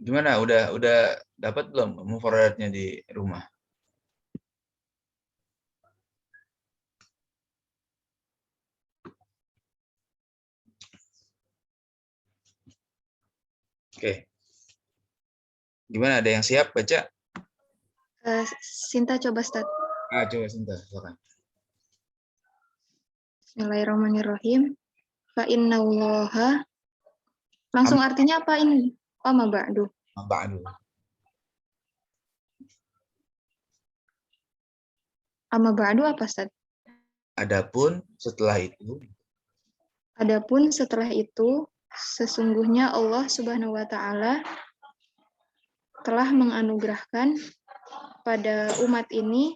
Gimana? Udah dapat belum mufradatnya di rumah? Oke. Gimana? Ada yang siap baca? Sinta coba start. Coba Sinta, silakan. Bismillahirrahmanirrahim. Fa innallaha. Langsung artinya apa ini? Amma ba'du. Ba'du. Amma ba'du apa, Ustaz? Adapun setelah itu, sesungguhnya Allah Subhanahu wa taala telah menganugerahkan pada umat ini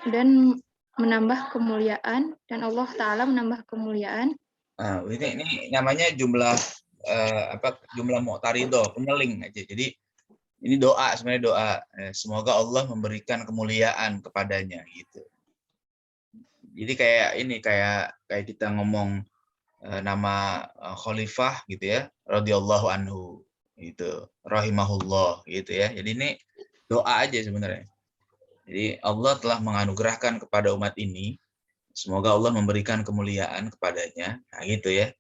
dan menambah kemuliaan, dan Allah taala menambah kemuliaan. Ini namanya jumlah jumlah mu'taridah, penyeling aja. Jadi ini doa, sebenarnya doa. Semoga Allah memberikan kemuliaan kepadanya gitu. Jadi kayak kita ngomong nama khalifah gitu ya, radhiyallahu anhu gitu, rahimahullah gitu ya. Jadi ini doa aja sebenarnya. Jadi Allah telah menganugerahkan kepada umat ini, semoga Allah memberikan kemuliaan kepadanya. Nah, gitu ya.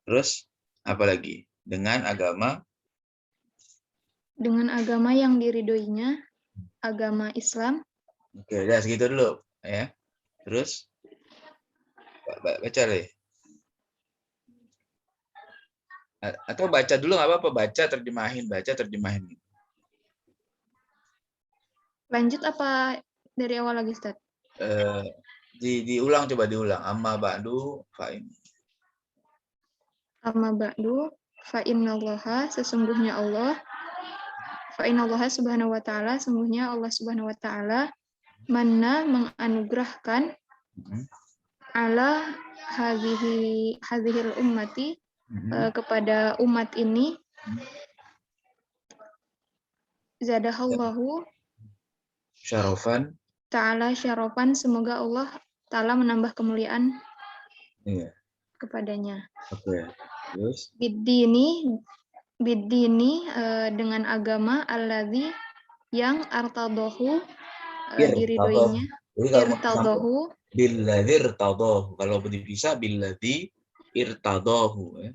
Terus apa lagi? Dengan agama yang diridhoinya, agama Islam. Oke, udah segitu dulu ya. Terus baca deh. Atau baca dulu nggak apa-apa, baca terjemahin. Lanjut apa dari awal lagi, Ustaz? Diulang, coba diulang. Amma ba'du fa'in. Amma ba'du fa innallaha, sesungguhnya Allah, fa innallaha subhanahu wa ta'ala, sesungguhnya Allah subhanahu wa ta'ala manna, menganugerahkan ala hadhil ummati, kepada umat ini, zadahallahu Syarofan ta'ala syarofan, semoga Allah ta'ala menambah kemuliaan kepadanya. Oke. Terus bidini dengan agama alladzi yang artadohu, diridhoinya, irtadohu, billadzi irtadohu. Kalau dipisah billadzi irtadohu ya.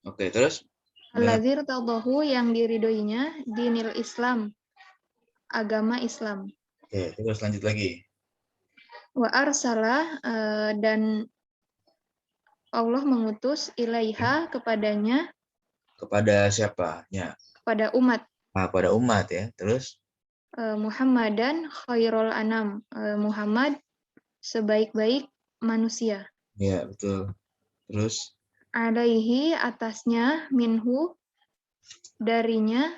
Oke, terus alladzi irtadohu, yang diridhoinya, dinil Islam, agama Islam. Oke, terus lanjut lagi. Wa arsala, dan Allah mengutus ilaiha, kepadanya. Kepada siapanya? Kepada umat. Pada umat ya. Terus Muhammadan khairul anam, Muhammad sebaik-baik manusia. Ya, betul. Terus Alaihi, atasnya, minhu, darinya,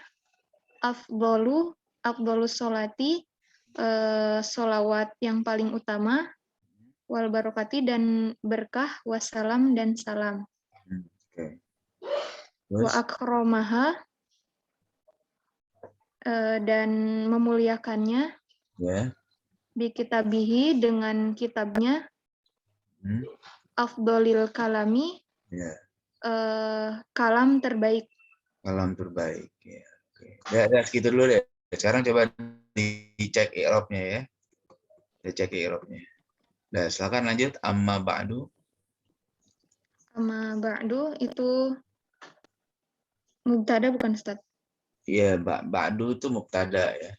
afdolus sholati, sholawat yang paling utama, wal barokati, dan berkah, wassalam, dan salam. Wa akromaha, dan memuliakannya, bi kitabihi, dengan kitabnya, afdolil kalami, kalam terbaik. Kalam terbaik ya. Oke. Ya, segitu dulu deh. Sekarang coba dicek i'rabnya ya. Dicek i'rabnya. Nah, silakan lanjut. Amma ba'du. Amma ba'du itu mubtada bukan, Ustaz? Iya, ba'du itu mubtada ya.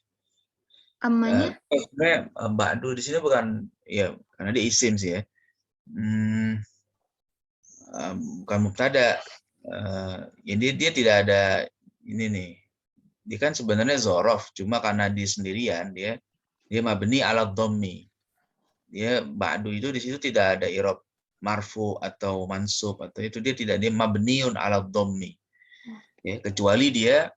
Ammanya? Sebenarnya ba'du di sini bukan, ya karena dia isim sih ya. Bukan mubtada. Jadi dia tidak ada ini nih. Dia kan sebenarnya zorof, cuma karena dia sendirian, dia mabni ala dhammi. Dia ba'du itu di situ tidak ada i'rab marfu atau mansub atau itu, dia mabniun ala dhammi. Ya, kecuali dia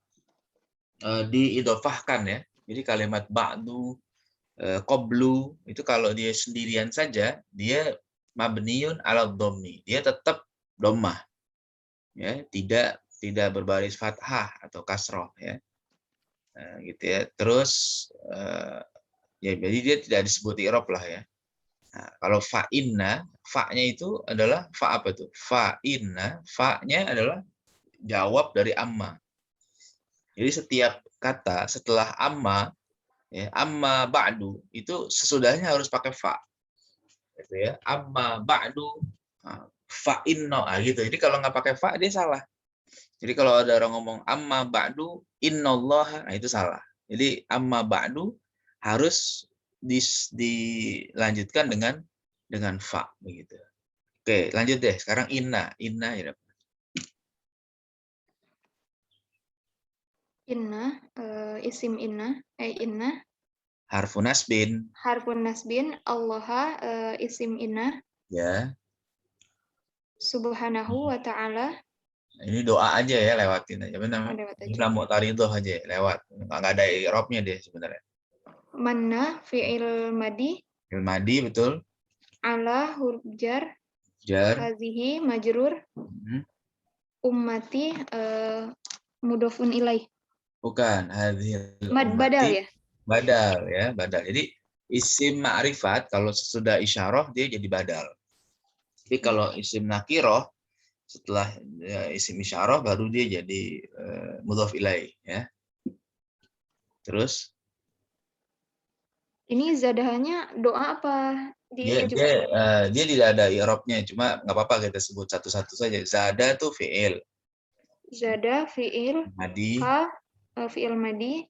diidhofahkan ya. Jadi kalimat ba'du, qablu itu kalau dia sendirian saja dia mabniun ala dhammi. Dia tetap dhammah. Ya, tidak berbaris fathah atau kasroh ya. Gitu ya. Terus ya jadi dia tidak disebut i'rab lah ya. Nah, kalau fa'inna, fa-nya itu adalah fa apa tuh? Fa'inna, fa-nya adalah jawab dari amma. Jadi setiap kata setelah amma, ya, amma ba'du, itu sesudahnya harus pakai fa. Gitu ya. Amma ba'du, fa'inna, gitu. Jadi kalau nggak pakai fa, dia salah. Jadi kalau ada orang ngomong amma ba'du, innallaha, nah itu salah. Jadi amma ba'du harus dilanjutkan dengan fa begitu. Oke, lanjut deh. Sekarang inna, inna ya. Inna, isim inna, inna. Harfun nasbin, Harfun nasbin, Allah, isim inna. ya. Subhanahu wa ta'ala. Ini doa aja ya, lewatin aja. Benar. Lewat aja. Jumlah mu'taridhah aja, lewat. Nggak ada i'rabnya deh sebenarnya. Manna, fi'il madi. Ilmadi betul. Ala, huruf jar. Jar. Hazihi, majrur. Ummati, mudhofun ilaih. Bukan. Hadhil Badal ya? Badal ya, badal. Jadi isim ma'rifat kalau sesudah isyarah dia jadi badal. Tapi kalau isim nakiroh setelah isim isyarah baru dia jadi mudhof ilaih ya. Terus ini zadahannya doa apa dia dirujuk? dia tidak ada i'rabnya, cuma nggak apa-apa kita sebut satu-satu saja. Zada tuh fi'il. Zada fi'il, Madi. ha fi'il madi,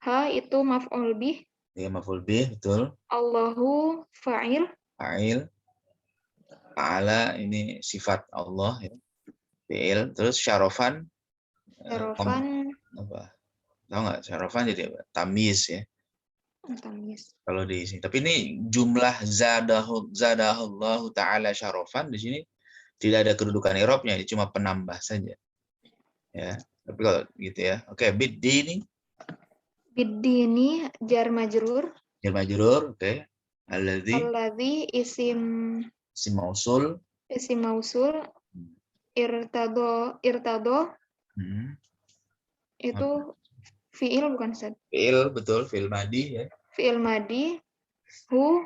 ha itu maf'ul bih, Ya, maf'ul bih, betul. Allahu fa'il. Fa'il. Ta'ala ini sifat Allah ya. Fi'il. Terus syarofan. Syarofan. Apa? Tahu nggak? Syarofan jadi apa? Tamyiz ya. Tamyiz. Kalau di sini. Tapi ini jumlah zadahullahu ta'ala syarofan di sini tidak ada kedudukan i'rabnya, cuma penambah saja. Ya. Tapi kalau gitu ya. Oke, bid-dini. Bid-dini jar majrur. Jar majrur, oke. Alladzi isim mausul. Isim mausul. Irtado. Itu fi'il bukan Ustaz? Fi'il, betul, fi'il madi ya. Fi'il madi. Hu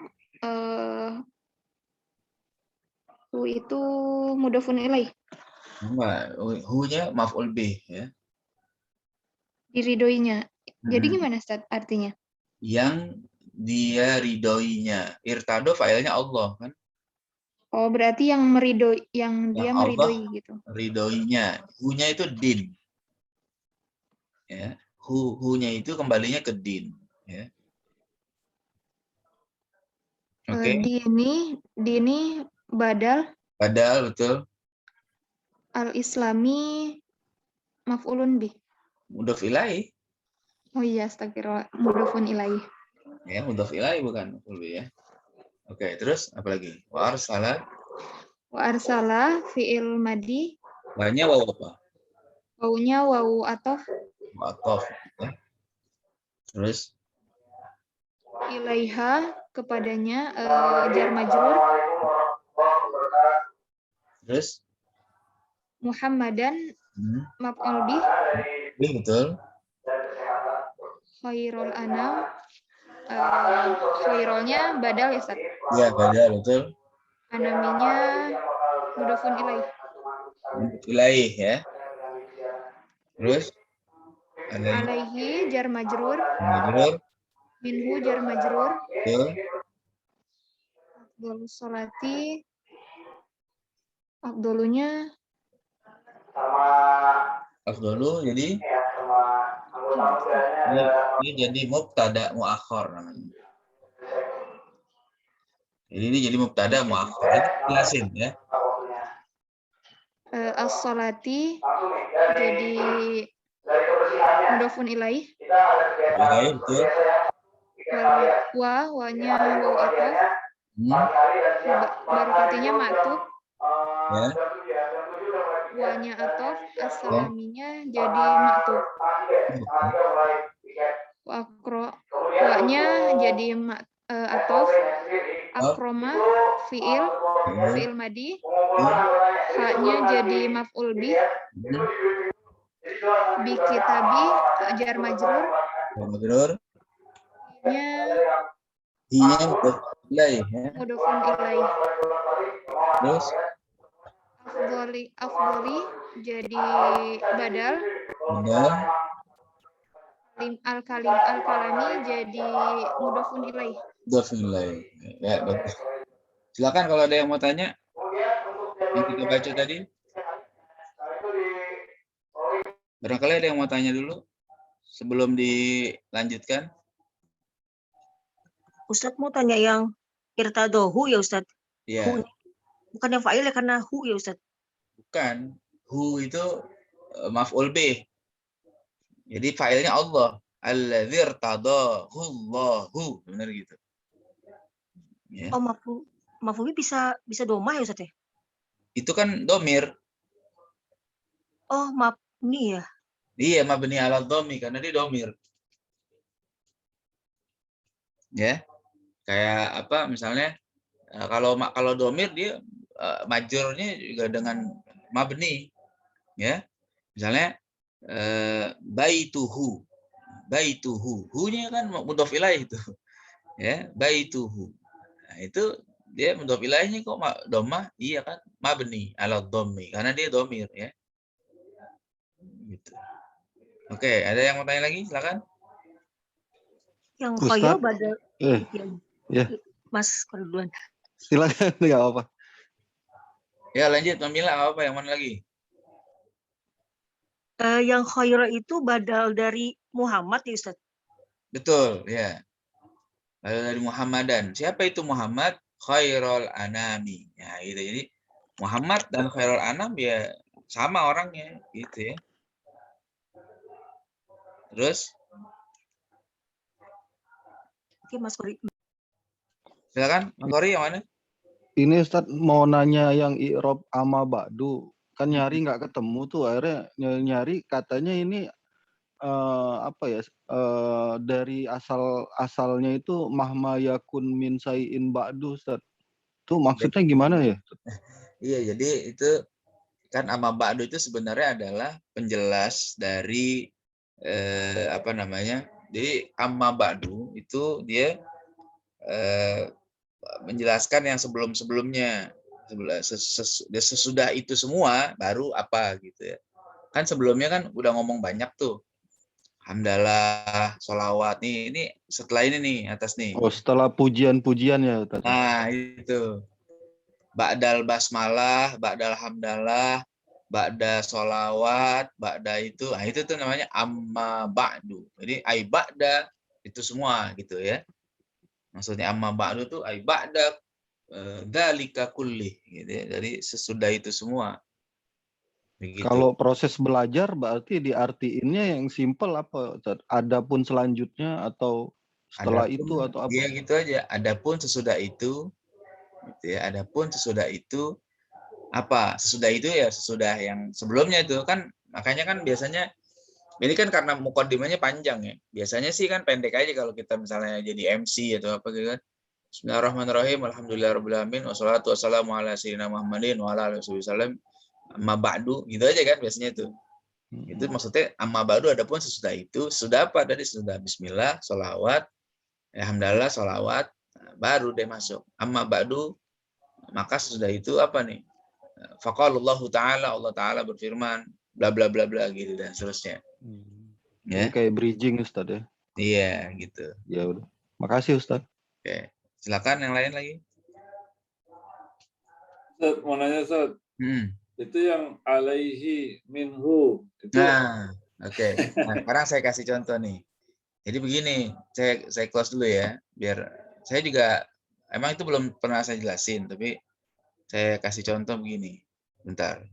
itu mudhofun ilaih. Enggak, hu-nya maf'ul bih ya. Diridoinya. Jadi gimana Ustaz artinya? Yang dia ridhoinya. Irtado fa'ilnya Allah kan. Oh, berarti yang meridoi, yang dia meridoi gitu. Ridhoinya. Hu-nya itu din. Ya. Hu-nya itu kembalinya ke din ya. Oke. Dini badal. Badal, betul. Al-Islami maf'ulun bih. Mudhof ilaih. Oh iya, astagfirullah. Mudhofun ilaih. Ya, mudhof ilaih bukan maf'ul bih ya. Oke, terus apa lagi? Wa arsala. Wa arsala fi'il madi. Wanya waw apa? Wawunya wawu atof. Atof ya. Terus Ilaiha kepadanya jar majrur. Terus Muhammadan maf'ul bih. Betul. Khairul anam. Khairulnya badal ya, Ustaz? Iya, badal, betul. Anaminya mudhofun ilaih. Ilaih ya. Terus Alaihi jar majrur. Majrur. Minhu jar majrur. Betul. Afdhalus sholati. Afdhalunya Afdhalu jadi ini jadi mubtada muakhar namanya. Jadi ini jadi mubtada muakhar. Jelasin ya. As-sholati jadi mudhofun ilaih. Ilaih, betul. Wanya waw atof. Barokatinya ma'tuf. Ya. Wanya atof, as-salaminya jadi ma'tuf. Wanya jadi atof. Akroma fi'il madi. Ha-nya jadi maf'ul bih. Bi kitabi jar majrur. Majrur. Nya Hinya mudhof ilaih ya. mudhofun ilaih. Terus Afdoli jadi badal. benar. Al-kalami jadi mudhofun ilaih. Mudhof ilaih. Ya, bagus. Silakan kalau ada yang mau tanya yang kita baca tadi. Barangkali ada yang mau tanya dulu sebelum dilanjutkan. Ustadz mau tanya yang irtadohu ya Ustadz. Ya, Bukan yang fa'il ya karena hu ya Ustadz. bukan. Hu itu maf'ul bih. Jadi fa'ilnya Allah. Alladzi irtadahu Allahu. Benar gitu. Ya. Oh maf'ul bisa domah ya Ustadz ya? Itu kan domir. Oh mabni ya. Iya, mabni ala dhammi karena dia domir. Ya. Kayak apa misalnya kalau domir dia majurnya juga dengan mabni. Ya. Misalnya baituhu. Hu-nya kan mudhof ilaih itu. Ya, baituhu. Nah, itu dia mudhof ilaihnya kok dhammah? Iya kan? Mabni ala dhammi karena dia domir ya. Gitu. Oke, ada yang mau tanya lagi? Silakan. Yang Ustadz, khayo badal. ya. Mas kalau duluan. Silakan, nggak apa-apa. Ya, lanjut Mamila, apa yang mana lagi? Yang khaira itu badal dari Muhammad ya Ustadz. Betul, ya. Lalu dari Muhammadan. Siapa itu Muhammad? Khairul anami. Ya, gitu. Jadi Muhammad dan Khairul anam ya sama orangnya, gitu ya. Terus Oke Mas Kori. silakan, Mas Kori yang mana? Ini Ustadz mau nanya yang i'rab ama ba'du. Kan nyari nggak ketemu tuh, akhirnya nyari katanya ini apa ya, dari asalnya itu mahma yakun min sayyin ba'du Ustadz. Tuh maksudnya gimana ya? Iya, jadi itu kan amma ba'du itu sebenarnya adalah penjelas dari apa namanya? Jadi amma ba'du itu dia menjelaskan yang sebelum-sebelumnya. Sesudah itu semua baru apa gitu ya. Kan sebelumnya kan udah ngomong banyak tuh. Hamdalah, sholawat. Ini setelah ini nih, atas nih. Oh, setelah pujian-pujian ya Ustadz. Nah, itu. Ba'dal basmalah, ba'dal hamdalah, ba'da sholawat, ba'da itu. Nah, itu tuh namanya amma ba'du. Jadi, ai ba'da, itu semua gitu ya. Maksudnya amma ba'du tuh ai ba'da dzalika kulli gitu ya. Jadi sesudah itu semua. Begitu. Kalau proses belajar berarti diartiinnya yang simpel apa Ustadz? Adapun selanjutnya atau setelah itu atau apa? Iya gitu aja. Adapun sesudah itu gitu ya. Adapun sesudah itu apa? Sesudah itu ya sesudah yang sebelumnya itu kan, makanya kan biasanya ini kan karena mukadimahnya panjang ya. Biasanya sih kan pendek aja kalau kita misalnya jadi MC atau apa gitu kan. Bismillahirrahmanirrahim. Alhamdulillahirabbil alamin wassalatu wassalamu ala sayyidina Muhammadin wa ala alihi wasallam. Amma ba'du gitu aja kan biasanya itu. Itu maksudnya amma ba'du adapun sesudah itu, sudah apa tadi? Sudah bismillah, sholawat, alhamdulillah, sholawat, baru deh masuk. Amma ba'du, maka sesudah itu apa nih? Faqalallahu ta'ala, Allah ta'ala berfirman, bla bla bla bla gitu dan seterusnya. Ya. Kayak bridging Ustadz ya. Iya, gitu. Ya udah. Makasih Ustadz. Oke. Silakan yang lain lagi. Ustaz, mau nanya Ustaz. Itu yang alaihi minhu itu. Nah, oke. Nah, sekarang saya kasih contoh nih. Jadi begini, saya close dulu ya, biar saya juga emang itu belum pernah saya jelasin, tapi saya kasih contoh begini. Bentar.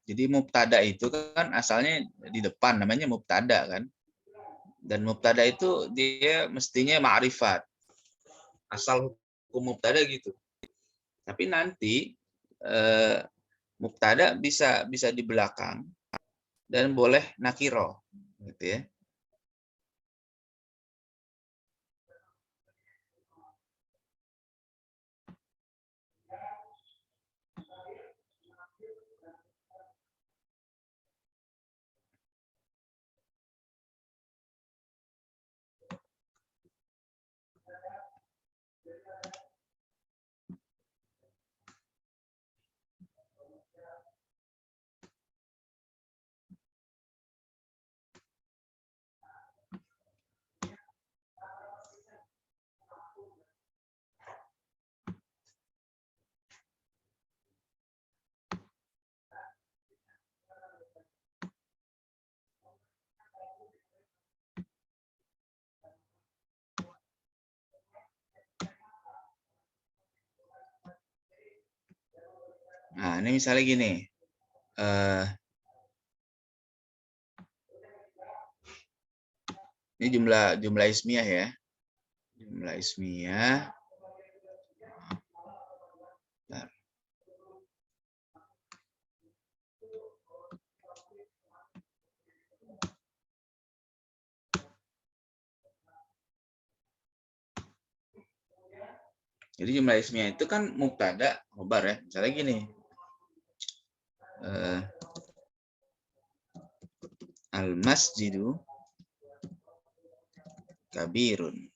Jadi mubtada itu kan asalnya di depan, namanya mubtada kan. Dan mubtada itu dia mestinya ma'rifat. Asal hukum mubtada gitu. Tapi nanti mubtada bisa di belakang dan boleh nakiro, gitu ya. Nah, ini misalnya gini. Ini jumlah ismiyah ya. Jumlah ismiyah. Bentar. Jadi jumlah ismiyah itu kan mubtada, khobar ya. Misalnya gini. Al-masjidu kabirun.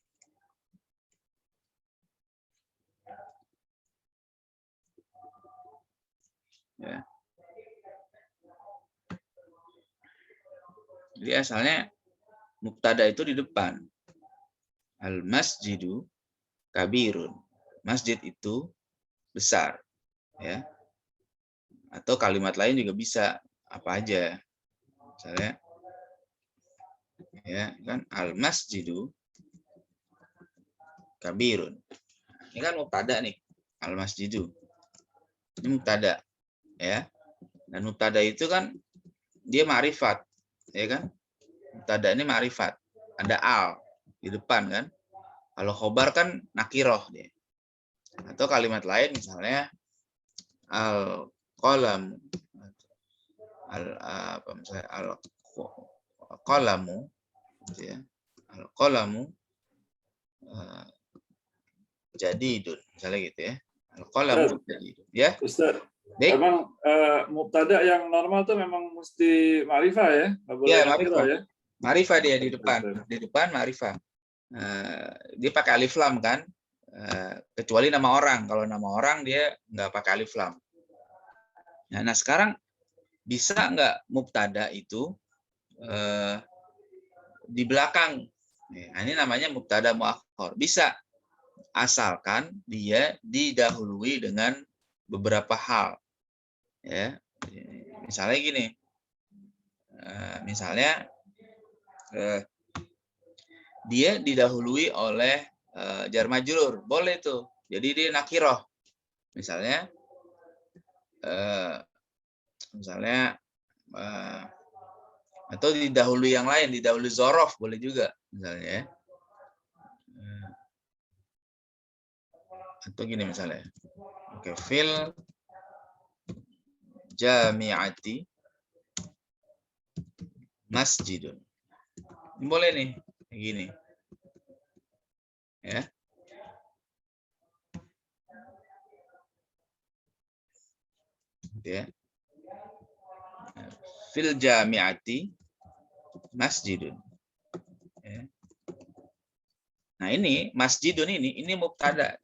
Ya. Jadi asalnya mubtada itu di depan. Al-masjidu kabirun. Masjid itu besar, ya. Atau kalimat lain juga bisa, apa aja. Misalnya ya kan al-masjidu kabirun. Ini kan mubtada nih, al-masjidu. Ini mubtada, ya. Dan mubtada itu kan dia ma'rifat, ya kan? Mubtada ini ma'rifat. Ada al di depan kan. Kalau khobar kan nakiroh dia. Atau kalimat lain misalnya al-qalam, al-qalamu, ya. Al-qalamu jadidun, misalnya gitu ya. Al-qalamu jadidun, ya. Ustaz, Baik. memang mubtada yang normal tuh memang mesti ma'rifah ya, nggak boleh Ya, nakirah ya. Ma'rifah dia di depan ma'rifah. Dia pakai alif lam kan, kecuali nama orang. Kalau nama orang dia nggak pakai alif lam. Nah sekarang bisa nggak mubtada itu di belakang? Nah, ini namanya mubtada muakhkhar. Bisa, asalkan dia didahului dengan beberapa hal. Ya, misalnya gini. Misalnya dia didahului oleh jar majrur, boleh tuh. Jadi dia nakiroh. Misalnya atau didahului yang lain, didahului zorof boleh juga misalnya. Atau gini misalnya. Oke, fil jami'ati masjidun. Boleh nih, kayak gini. Ya. Ya. Fil jami'ati masjidun. Ya. Nah, ini masjidun ini mubtada.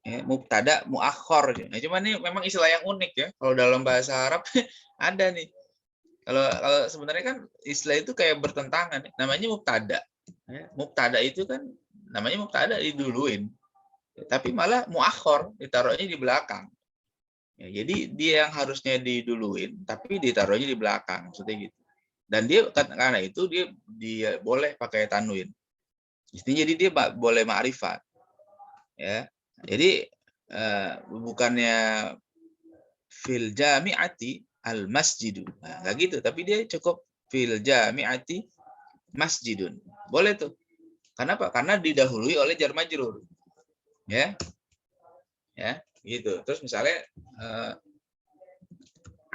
Ya, mubtada muakhor. Nah, cuman ini memang istilah yang unik ya. Kalau dalam bahasa Arab ada nih. Kalau sebenarnya kan istilah itu kayak bertentangan. Namanya mubtada. Ya, mubtada itu kan namanya mubtada diduluin. Tapi malah muakhor, ditaruhnya di belakang. Ya, jadi dia yang harusnya diduluin, tapi ditaruhnya di belakang, maksudnya gitu. Dan dia karena itu dia boleh pakai tanwin. Jadi dia boleh ma'rifat. Ya. Jadi bukannya fil jami'ati al-masjidu. Nah, nggak gitu, tapi dia cukup fil jami'ati masjidun. Boleh tuh. Kenapa? Karena didahului oleh jar majrur. Ya. Ya, gitu. Terus misalnya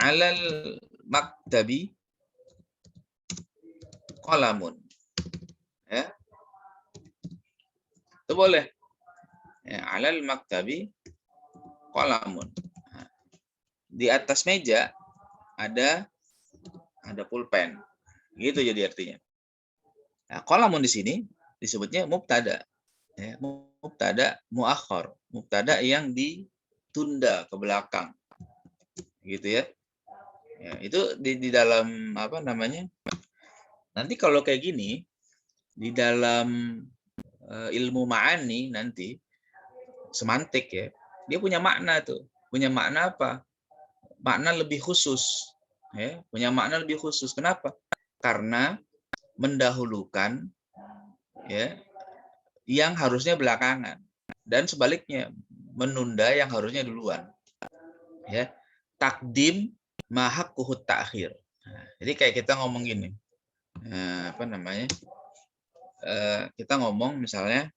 alal maktabi qalamun. Ya. Itu boleh. Ya, alal maktabi qalamun. Nah, di atas meja ada pulpen. Gitu jadi artinya. Nah, qalamun di sini disebutnya mubtada. Ya, mubtada muakhar, mubtada yang ditunda ke belakang. Gitu ya. Ya, itu di dalam apa namanya? Nanti kalau kayak gini di dalam ilmu ma'ani nanti semantik ya. Dia punya makna tuh. Punya makna apa? Makna lebih khusus. Ya, punya makna lebih khusus. Kenapa? Karena mendahulukan ya yang harusnya belakangan dan sebaliknya menunda yang harusnya duluan. Ya. Takdim mahaqquhut ta'khir. Nah, jadi kayak kita ngomong gini. Apa namanya? Kita ngomong misalnya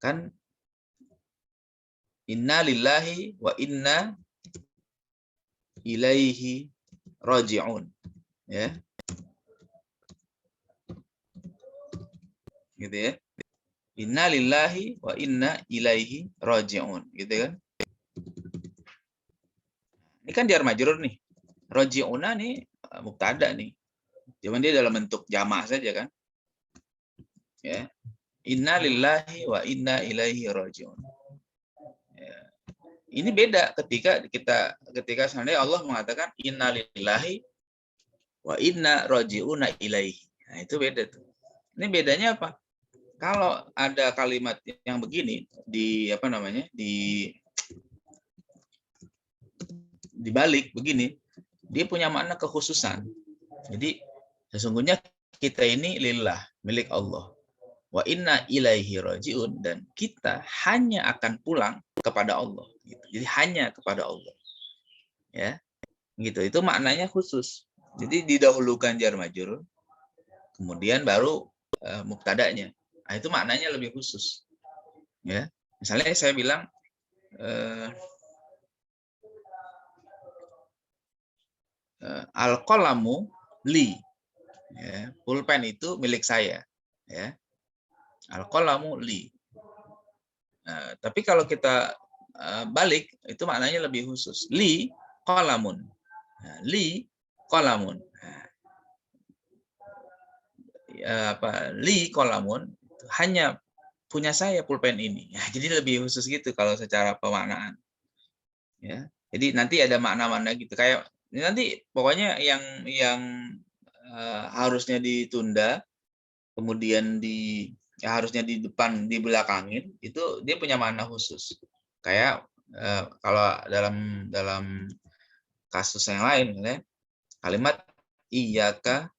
kan inna lillahi wa inna ilaihi raji'un. Ya. Gitu ya. Inna lillahi wa inna ilaihi raji'un. Gitu kan. Ini kan jar majrur nih. Raji'una nih mubtada nih. Cuman dia dalam bentuk jamak saja kan. Ya. Inna lillahi wa inna ilaihi raji'un. Ya. Ini beda ketika seandainya Allah mengatakan inna lillahi wa inna raji'una ilaihi. Nah, itu beda tuh. Ini bedanya apa? Kalau ada kalimat yang begini dibalik begini, dia punya makna kekhususan. Jadi sesungguhnya kita ini lillah, milik Allah. Wa inna ilaihi raji'un, dan kita hanya akan pulang kepada Allah. Jadi hanya kepada Allah. Ya, gitu. Itu maknanya khusus. Jadi didahulukan jar majrur, kemudian baru mubtada'nya. Nah, itu maknanya lebih khusus. Ya, misalnya saya bilang al-qalamu li. Ya, pulpen itu milik saya. Ya, al-qalamu li. Nah, tapi kalau kita balik, itu maknanya lebih khusus. Li qalamun. Nah, li qalamun. Li qalamun, hanya punya saya pulpen ini. Ya, jadi lebih khusus gitu kalau secara pemaknaan. Ya. Jadi nanti ada makna-makna gitu. Kayak nanti pokoknya yang harusnya ditunda, kemudian harusnya di depan dibelakangin, itu dia punya makna khusus. Kayak kalau dalam kasus yang lain, ya, kalimat iyyaka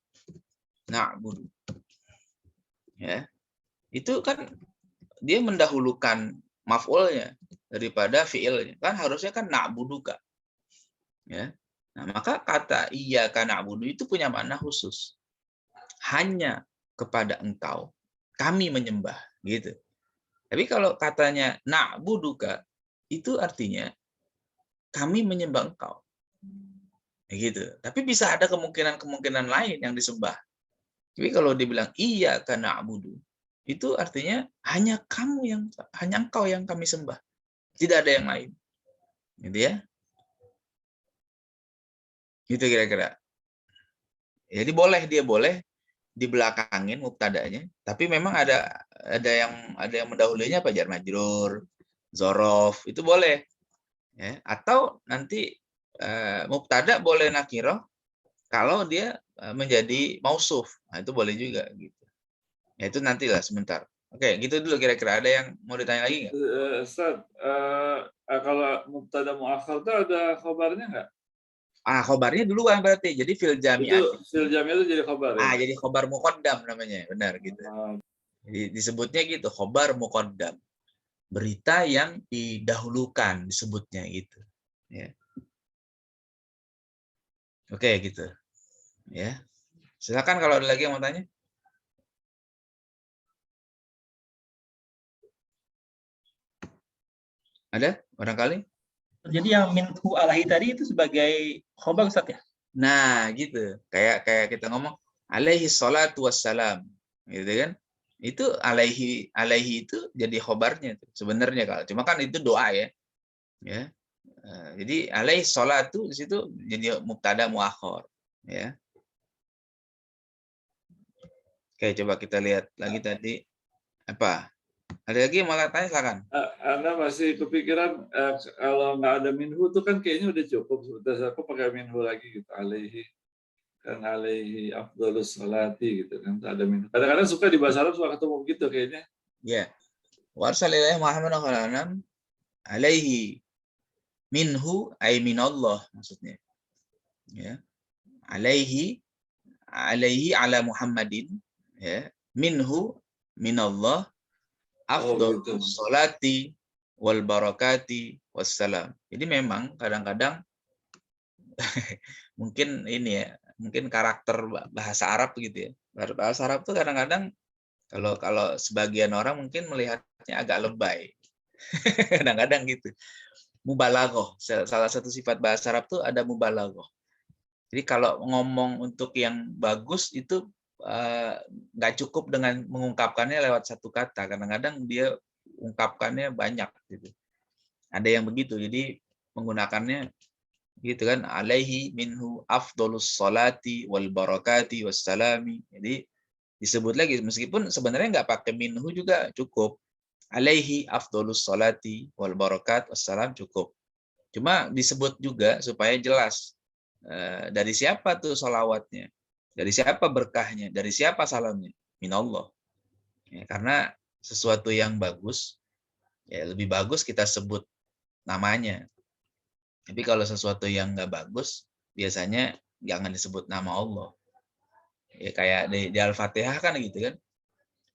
na'budu. Ya. Itu kan dia mendahulukan maf'ulnya daripada fi'ilnya. Kan harusnya kan na'buduka. Ya. Nah, maka kata iyyaka na'budu itu punya makna khusus. Hanya kepada engkau kami menyembah, gitu. Tapi kalau katanya na'buduka, itu artinya kami menyembah engkau. Gitu. Tapi bisa ada kemungkinan lain yang disembah. Tapi kalau dibilang iyyaka na'budu, itu artinya hanya engkau yang kami sembah. Tidak ada yang lain. Gitu ya. Gitu kira-kira. Jadi dia boleh dibelakangin mubtada'nya, tapi memang ada yang mendahulunya apa, jar majrur, zorof, itu boleh. Ya. Atau nanti mubtada boleh nakirah kalau dia menjadi mausuf. Nah, itu boleh juga gitu. Ya, itu nantilah sebentar. Oke, gitu dulu kira-kira. Ada yang mau ditanya lagi nggak? Ustaz, kalau mubtada muakhar itu ada khabarnya nggak? Khobarnya duluan berarti. Jadi fil jami'at. Itu fil jami'at itu jadi khabar ya? Jadi khobar muqaddam namanya. Benar gitu. Jadi disebutnya gitu, khobar muqaddam. Berita yang didahulukan disebutnya gitu. Ya. Oke, gitu. Ya. Silakan kalau ada lagi yang mau tanya. Ada barangkali? Jadi yang minhu alaihi tadi itu sebagai khobar Ustaz ya? Nah, gitu. Kayak kita ngomong alaihi salatu wassalam. Gitu kan? Itu alaihi itu jadi khobarnya tuh sebenarnya kalau. Cuma kan itu doa ya. Ya. Jadi alaihi salatu di situ jadi mubtada muakhir, ya. Oke, coba kita lihat lagi tadi apa? Ada lagi yang mau tanya, silakan. Anda masih kepikiran kalau nggak ada minhu tuh kan kayaknya udah cukup. Sebentar aku pakai minhu lagi gitu. Alaihi kan alaihi afdhalus salati gitu kan. Tak ada minhu. Kadang-kadang suka di bahasa Arab suka ketemu begitu kayaknya. Ya. Warsalillah Muhammad alaihi minhu ay minallah maksudnya. Ya. Alaihi ala Muhammadin, ya. Minhu minallah afdhalus Gitu. salati wal barakati wassalam. Jadi memang kadang-kadang mungkin ini ya, mungkin karakter bahasa Arab gitu ya. Bahasa Arab tuh kadang-kadang kalau sebagian orang mungkin melihatnya agak lebay. Kadang-kadang gitu. Mubalaghah. Salah satu sifat bahasa Arab tuh ada mubalaghah. Jadi kalau ngomong untuk yang bagus itu nggak cukup dengan mengungkapkannya lewat satu kata. Kadang-kadang dia ungkapkannya banyak gitu. Ada yang begitu. Jadi menggunakannya gitu kan, alaihi minhu afdhalus salati wal barakati wassalami. Jadi disebut lagi meskipun sebenarnya nggak pakai minhu juga cukup. Alaihi afdhalus salati wal barakat wassalam cukup. Cuma disebut juga supaya jelas dari siapa tuh salawatnya, dari siapa berkahnya, dari siapa salamnya, minallah. Ya, karena sesuatu yang bagus ya lebih bagus kita sebut namanya. Tapi kalau sesuatu yang nggak bagus, biasanya jangan disebut nama Allah. Ya kayak di Al-Fatihah kan gitu kan.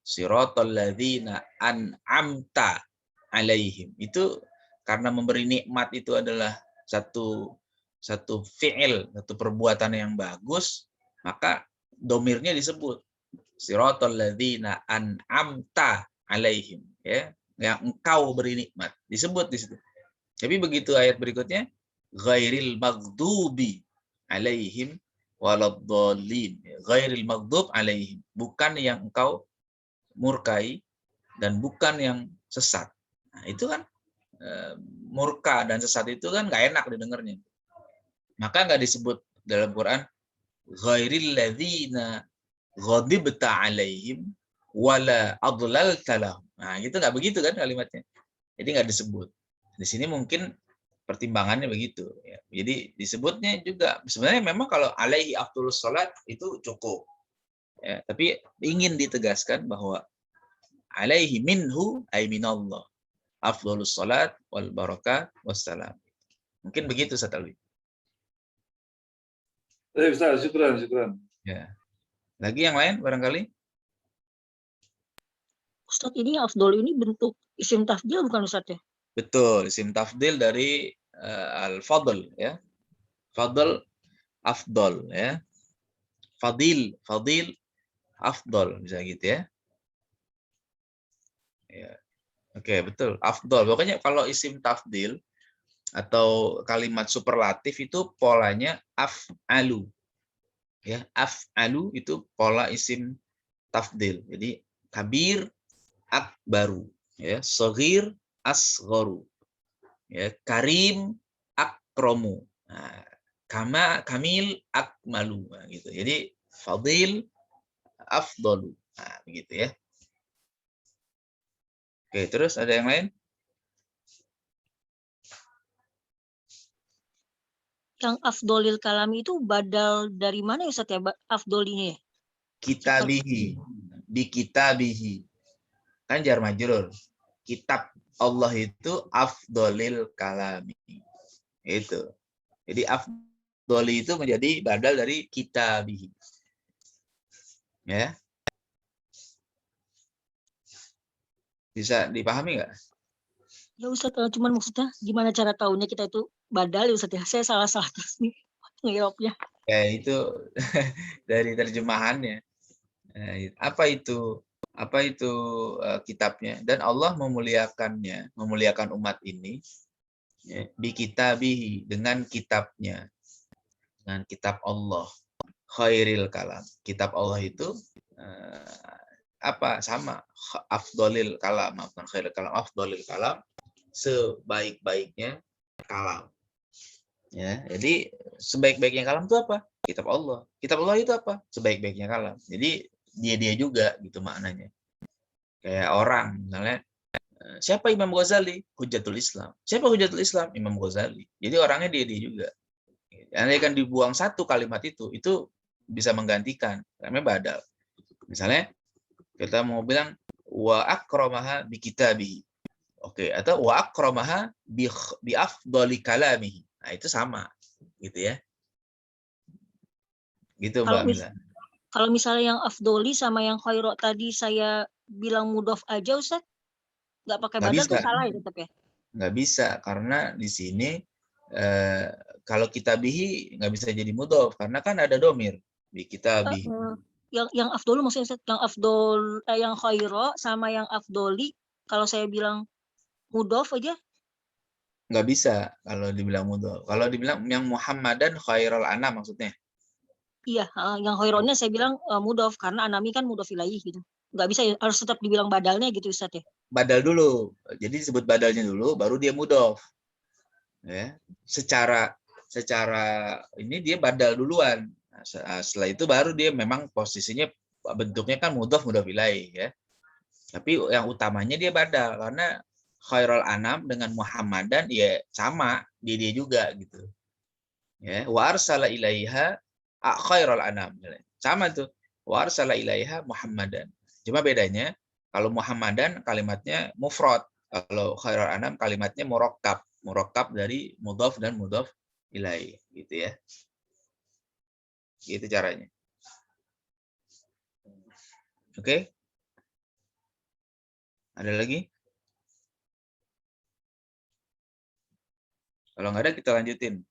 Siratal ladzina an'amta alaihim. Itu karena memberi nikmat itu adalah satu fi'il, satu perbuatan yang bagus, maka domirnya disebut siratal ladzina an'amta alaihim, ya, yang engkau beri nikmat, disebut di situ. Tapi begitu ayat berikutnya ghairil maghdubi alaihim waladdallin. Ghairil maghdub alaihim, bukan yang engkau murkai dan bukan yang sesat. Nah, itu kan murka dan sesat itu kan nggak enak didengarnya. Maka nggak disebut dalam Quran ghairil ladzina ghadibta alaihim wala adlalta lahum. Nah, itu nggak begitu kan kalimatnya. Jadi nggak disebut. Di sini mungkin pertimbangannya begitu ya. Jadi disebutnya juga sebenarnya memang kalau alaihi afdhalus salat itu cukup ya, tapi ingin ditegaskan bahwa alaihi minhu ay minallah afdhalus salat wal barakat wassalam. Mungkin begitu Ustaz Alwi. Ustaz, syukran. Ya. Lagi yang lain barangkali? Ustaz, ini afdol ini bentuk isim tafdil bukan Ustaz ya? Betul, isim tafdil dari al-fadl ya. Fadl afdal ya. Fadil afdal bisa gitu ya. Ya. Oke, betul. Afdal. Pokoknya kalau isim tafdil atau kalimat superlatif itu polanya af'alu. Ya, af'alu itu pola isim tafdil. Jadi kabir akbaru, ya, shaghir asgharu. Ya, karim akromu. Nah, kamil akmalu. Nah, gitu. Jadi fadil afdalu. Nah, begitu ya. Oke, terus ada yang lain? Yang afdolil kalami itu badal dari mana Ustaz ya, afdolinya ya? Kitabihi. Bi kitabihi. Kan jar majrur. Kitab Allah itu afdolil kalami. Itu. Jadi afdoli itu menjadi badal dari kitabihi. Ya. Bisa dipahami nggak? Ya Ustaz, cuman maksudnya gimana cara tahunya kita itu badal ya Ustaz ya? Saya salah terus nih ngirapnya. Ya itu dari terjemahannya. Apa itu? Apa itu kitabnya? Dan Allah memuliakannya, memuliakan umat ini ya, bi kitabihi, dengan kitabnya, dengan kitab Allah. Khairil kalam. Kitab Allah itu apa? Sama afdolil kalam, bukan khairil kalam, afdolil kalam, sebaik-baiknya kalam. Ya, jadi sebaik-baiknya kalam itu apa? Kitab Allah. Kitab Allah itu apa? Sebaik-baiknya kalam. Jadi dia juga gitu maknanya. Kayak orang misalnya, siapa Imam Ghazali? Hujatul Islam. Siapa Hujatul Islam? Imam Ghazali. Jadi orangnya dia juga. Andai kan dibuang satu kalimat itu bisa menggantikan. Namanya badal. Misalnya kita mau bilang wa akramaha bi kitabihi. Oke, atau wa akramaha bi afdali kalamihi. Nah, itu sama gitu ya. Gitu Mbak Mila. Kalau misalnya yang afdoli sama yang khairo tadi saya bilang mudhof aja Ustaz, nggak pakai badal tuh salah ya tetap ya? Nggak bisa, karena di sini kalau kitabihi nggak bisa jadi mudhof karena kan ada domir di kitabihi. Yang afdol maksudnya Ustaz, yang afdol yang khairo sama yang afdoli kalau saya bilang mudhof aja nggak bisa kalau dibilang mudhof. Kalau dibilang yang Muhammadan khairul anam maksudnya. Iya, yang khaironnya saya bilang mudhof karena anami kan mudhof ilaih gitu. Nggak bisa ya, harus tetap dibilang badalnya gitu Ustaz ya. Badal dulu. Jadi disebut badalnya dulu baru dia mudhof. Ya. Secara ini dia badal duluan. Nah, setelah itu baru dia memang posisinya bentuknya kan mudhof ilaih ya. Tapi yang utamanya dia badal karena khairul anam dengan Muhammadan ya sama dia juga gitu. Ya, wa arsala ilaiha khairul anam. Sama tuh. Wa arsala ilaiha Muhammadan. Cuma bedanya kalau Muhammadan kalimatnya mufrad, kalau khairul anam kalimatnya murakkab. Murakkab dari mudhaf dan mudhaf ilaih gitu ya. Gitu caranya. Oke? Ada lagi? Kalau nggak ada kita lanjutin.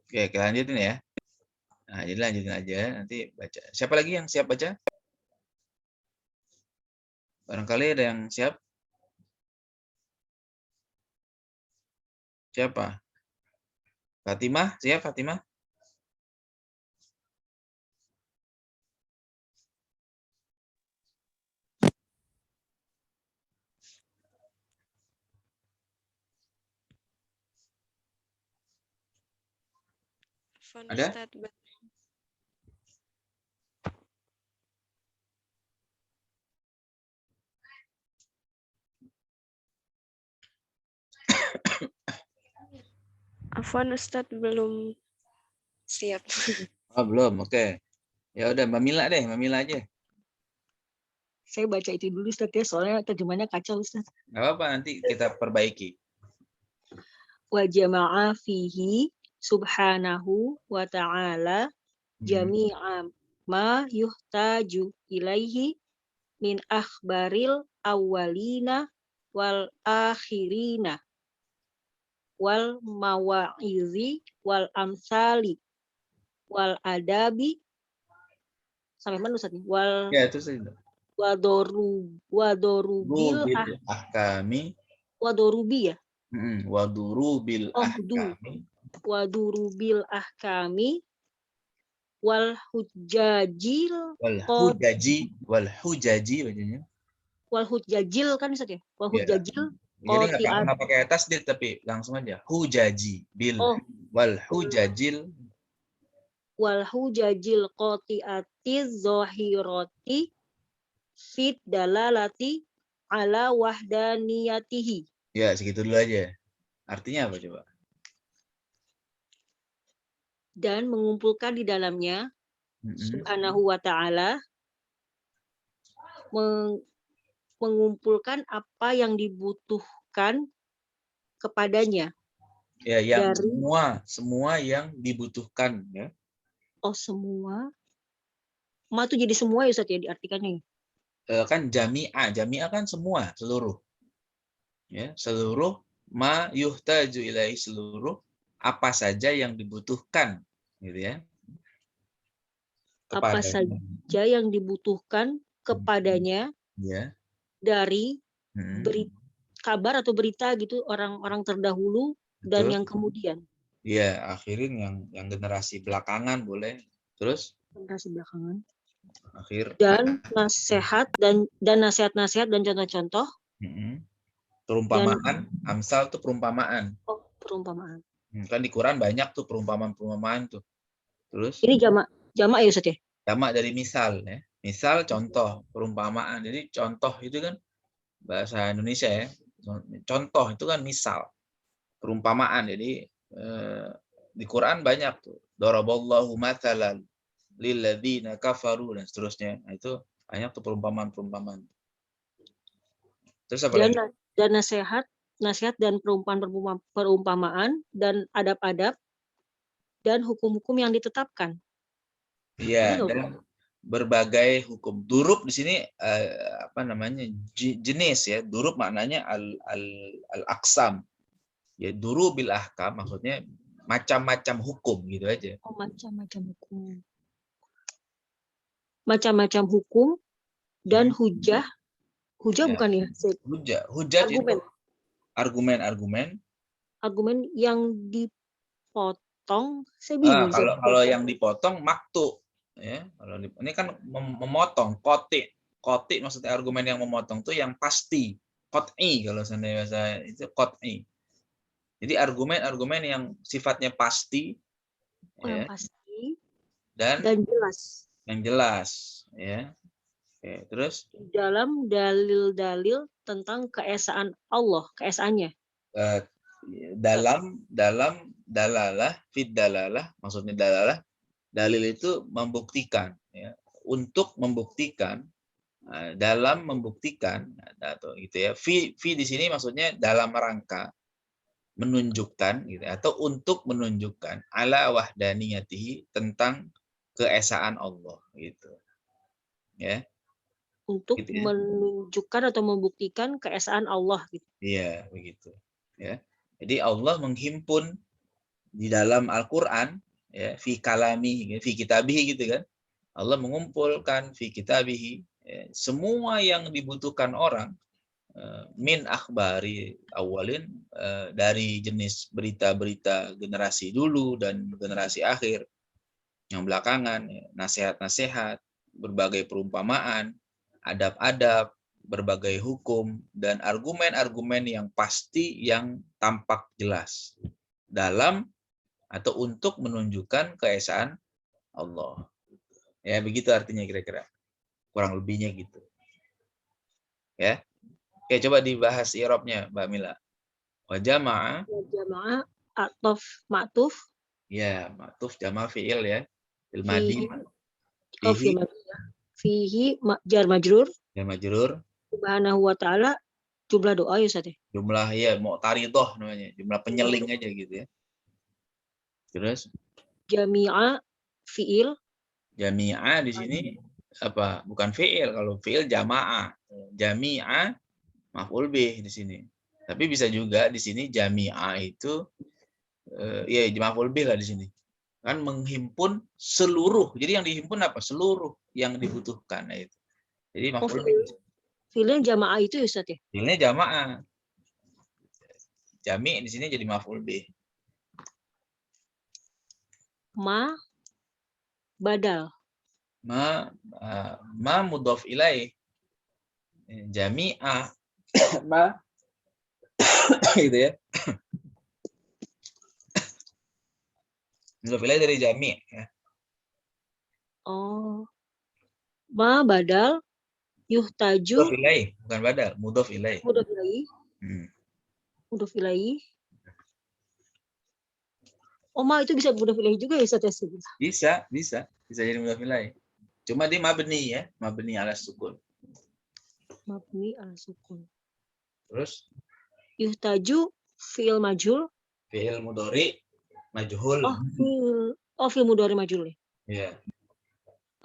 Oke, kita lanjutin ya. Nah, jadi lanjutin aja, nanti baca. Siapa lagi yang siap baca? Barangkali ada yang siap? Siapa? Fatimah, siap Fatimah? Ada? Afwan Ustadz belum siap. Oh, belum. Oke. Ya udah Mbak Mila deh, Mbak Mila aja. Saya baca itu dulu Ustaz ya, soalnya terjemahnya kacau Ustaz. Nggak apa-apa, nanti kita perbaiki. Wa jama'a fihi subhanahu wa ta'ala jami'a ma yuhtaju ilaihi min akhbaril awwalina wal akhirina wal mawa'izi wal amsali wal adabi sampai mana Ustaz? Wal Ya, itu saja. wadorubil ahkami. Wadorubi ya? Wadurubil ahkami. Wadurubil ahkami wal hujajil wal hujaji bacanya. Wal hujajil kan Ustaz ya? Wal hujajil. Jadi nggak pakai tasdid tapi langsung aja hujaji bil wal hujajil qati'atiz zahirati fit dalalati ala wahdaniyatihi. Ya, segitu dulu aja. Artinya apa coba? Dan mengumpulkan di dalamnya subhanahu wa ta'ala mengumpulkan apa yang dibutuhkan kepadanya. Ya, yang semua yang dibutuhkan ya. Oh, semua. Semua itu jadi semua ya Ustaz ya diartikannya. Kan jami'ah kan semua, seluruh. Ya, seluruh ma yuhtaju ilaihi, seluruh apa saja yang dibutuhkan, gitu ya. Apa saja yang dibutuhkan kepadanya ya. dari kabar atau berita gitu orang-orang terdahulu. Betul. Dan yang kemudian. Iya, akhirin yang generasi belakangan boleh. Terus? Generasi belakangan. Akhir. Dan nasihat dan nasihat-nasihat dan contoh-contoh. Perumpamaan, amsal tuh perumpamaan. Oh, perumpamaan. Kan di Quran banyak tuh perumpamaan tuh. Terus? Ini jamak ya Ustaz ya? Jamak dari misal ya. Misal, contoh, perumpamaan. Jadi contoh itu kan bahasa Indonesia ya. Contoh itu kan misal. Perumpamaan. Jadi di Quran banyak tuh. Daraballahu mathalan lilladzina kafaru dan seterusnya. Nah, itu banyak tuh perumpamaan. Terus apa lagi? Dan nasihat dan perumpamaan dan adab-adab dan hukum-hukum yang ditetapkan. Iya, dan berbagai hukum. Durub di sini jenis ya. Durub maknanya al-aqsam. Ya, durubil ahkam maksudnya macam-macam hukum gitu aja. Oh, macam-macam hukum. Macam-macam hukum dan hujah. Hujah bukan ya? Hujah itu argumen yang dipotong. Saya bingung. Kalau yang dipotong maktu ya. Kalau ini kan memotong, qati maksudnya argumen yang memotong tuh yang pasti, qat'i kalau seandainya bahasa itu qat'i. Jadi argumen yang sifatnya pasti, yang pasti dan jelas. Yang jelas, ya. Oke, terus dalam dalil-dalil tentang keesaan Allah, keesaannya. Dalam dalalah, fid dalalah, maksudnya dalalah, dalil itu membuktikan, ya. Untuk membuktikan, dalam membuktikan, atau gitu ya. Fi di sini maksudnya dalam rangka menunjukkan, gitu, atau untuk menunjukkan ala wahdaniyatihi, tentang keesaan Allah, gitu. Ya. Untuk gitu, ya. Menunjukkan atau membuktikan keesaan Allah, gitu. Iya, begitu. Ya. Jadi Allah menghimpun di dalam Al-Qur'an, ya, fi kalami, fi kitabihi, gitu kan. Allah mengumpulkan fi kitabihi, ya, semua yang dibutuhkan orang min akhbari awalin, dari jenis berita-berita generasi dulu dan generasi akhir, yang belakangan, ya, nasihat-nasihat, berbagai perumpamaan, adab-adab, berbagai hukum, dan argumen-argumen yang pasti yang tampak jelas dalam atau untuk menunjukkan keesaan Allah. Ya, begitu artinya kira-kira. Kurang lebihnya gitu. Ya. Oke, coba dibahas i'rabnya, Mbak Mila. Wa jama'a. Jama'a ataf ma'tuf. Ya, ma'tuf jama' fi'il ya. Fihi. Fihi jar majrur. Jar majrur. Subhanahu wa ta'ala, jumlah doa ya Ustaz ya. Jumlah ya mu'taridah namanya, jumlah penyeling aja gitu ya. Terus jami'a fi'il. Jami'a di sini apa? Bukan fi'il, kalau fi'il jama'a. Jami'a maf'ul bih di sini. Tapi bisa juga di sini jami'a itu ya maf'ul bih lah di sini. Kan menghimpun seluruh. Jadi yang dihimpun apa? Seluruh yang dibutuhkan, nah itu. Jadi maf'ul bih. Fi'ilnya jama'a itu ya Ustaz ya? Fi'ilnya jama'a. Jami' di sini jadi maf'ul bih. Ma badal. Ma mudhaf ilaih. Jami'a ma gitu ya. Mudhaf ilaih dari jami' ya. Oh. Ma badal yuhtaju. Mudhaf ilaih, bukan badal, mudhaf ilaih. Mudhaf ilaih. Mudhaf ilaih. Ma itu bisa mudhaf ilaih juga ya Ustaz? Bisa jadi mudhaf ilaih. Cuma dia mabni ya, mabni ala sukun. Mabni ala sukun. Terus yuhtaju fi'il majhul. Fi'il mudhari majhul. Fi'il mudhari majhul ya. Iya.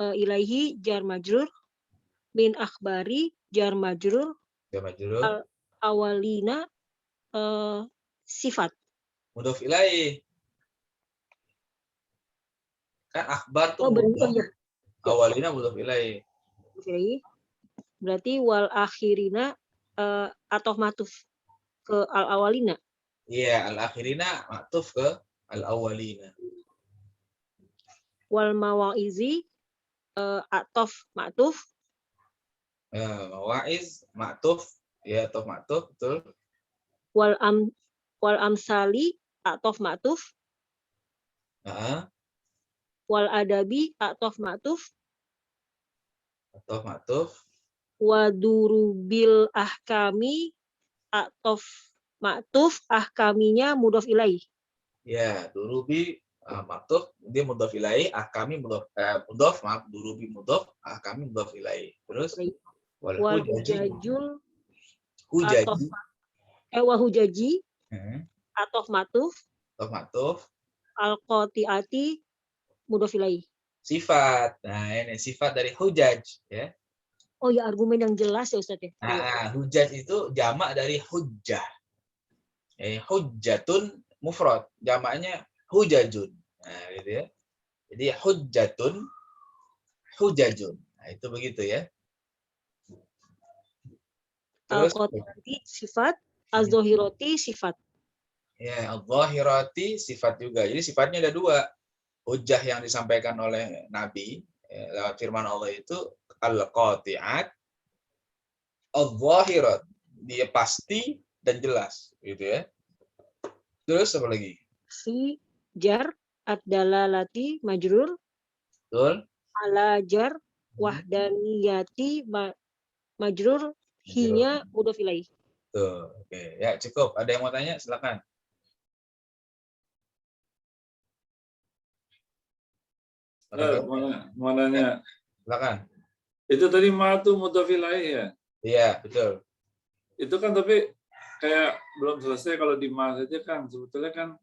Ilaihi jar majrur, min akhbari jar majrur. Jar majrur. Awalina sifat. Mudhof ilaih. Kan akhbar tuh Oh, berarti mudhof. ya. Awalina mudhof ilaih. Berarti wal akhirina atau matuf ke al awalina. Iya, al-akhirina ma'tuf ke al-awwalina. Wal mawaizi atof matuf. Mawa'iz ma'tuf, ya atof ma'tuf, betul. Wal amsali atof matuf. Wal adabi atof matuf. Atof ma'tuf. Wadurubil ahkami atof ma'tuf, ahkaminya mudhof ilaih. Ya, durubi ma'tuf, dia mudhof ilaih, ahkami mudhof, maaf, durubi mudhof, ahkami mudhof ilaih. Terus wal hujajul hujaji. Wa hujaji atof matuf. Atof ma'tuf. Al-qati'ati mudhof ilaih. Sifat. Nah, ini sifat dari hujaj, ya. Oh ya, argumen yang jelas ya Ustaz ya. Nah, hujaj itu jamak dari hujjah. Hujjatun mufrad, jamaknya hujajun. Nah, gitu ya. Jadi hujjatun, hujajun. Nah, itu begitu ya. Terus al-qati'ati sifat, az-zahirati sifat. Ya, al-zahirati sifat juga. Jadi sifatnya ada dua. Hujjah yang disampaikan oleh Nabi lewat firman Allah itu al-qati'at, al-zahirat, dia pasti dan jelas, gitu ya. Terus apa lagi? Si jar ad-dalalati majrur. Betul. Ala jar wahdaniyati majrur hinya mudhof ilaih. Tuh, oke. Ya, cukup. Ada yang mau tanya? Silakan. Mau nanya. Silakan. Itu tadi ma itu mudhof ilaih ya? Iya, betul. Itu kan tapi kayak belum selesai kalau di ma saja kan sebetulnya kan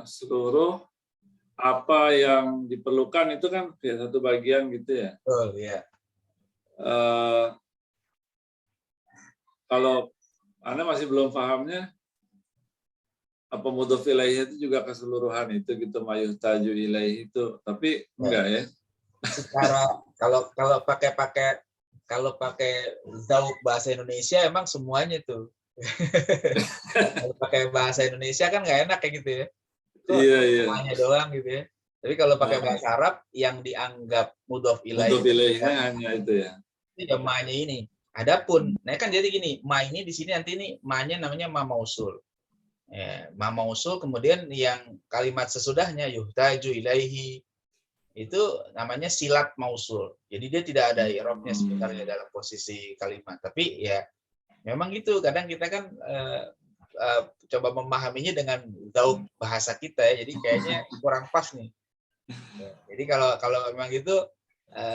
seluruh apa yang diperlukan itu kan kayak satu bagian gitu ya. Betul, ya. Kalau Anda masih belum pahamnya, apa mudhof ilaih itu juga keseluruhan itu gitu, mayuh taju ilaih itu, tapi enggak ya? Secara kalau pakai zauk bahasa Indonesia emang semuanya tuh. Kalau pakai bahasa Indonesia kan nggak enak kayak gitu ya. Iya. Semuanya doang gitu ya. Tapi kalau pakai bahasa Arab yang dianggap mudhof ilaih, mudhof ilaihnya hanya itu ya. Ini ya ma-nya ini. Adapun, nah kan jadi gini, ma ini di sini nanti ini ma-nya namanya ma mausul. Ya, ma mausul kemudian yang kalimat sesudahnya yuhtaju ilaihi itu namanya silat mausul. Jadi dia tidak ada i'rabnya sebenarnya dalam posisi kalimat. Tapi ya memang gitu. Kadang kita kan coba memahaminya dengan zauk bahasa kita ya. Jadi kayaknya kurang pas nih. Jadi kalau memang gitu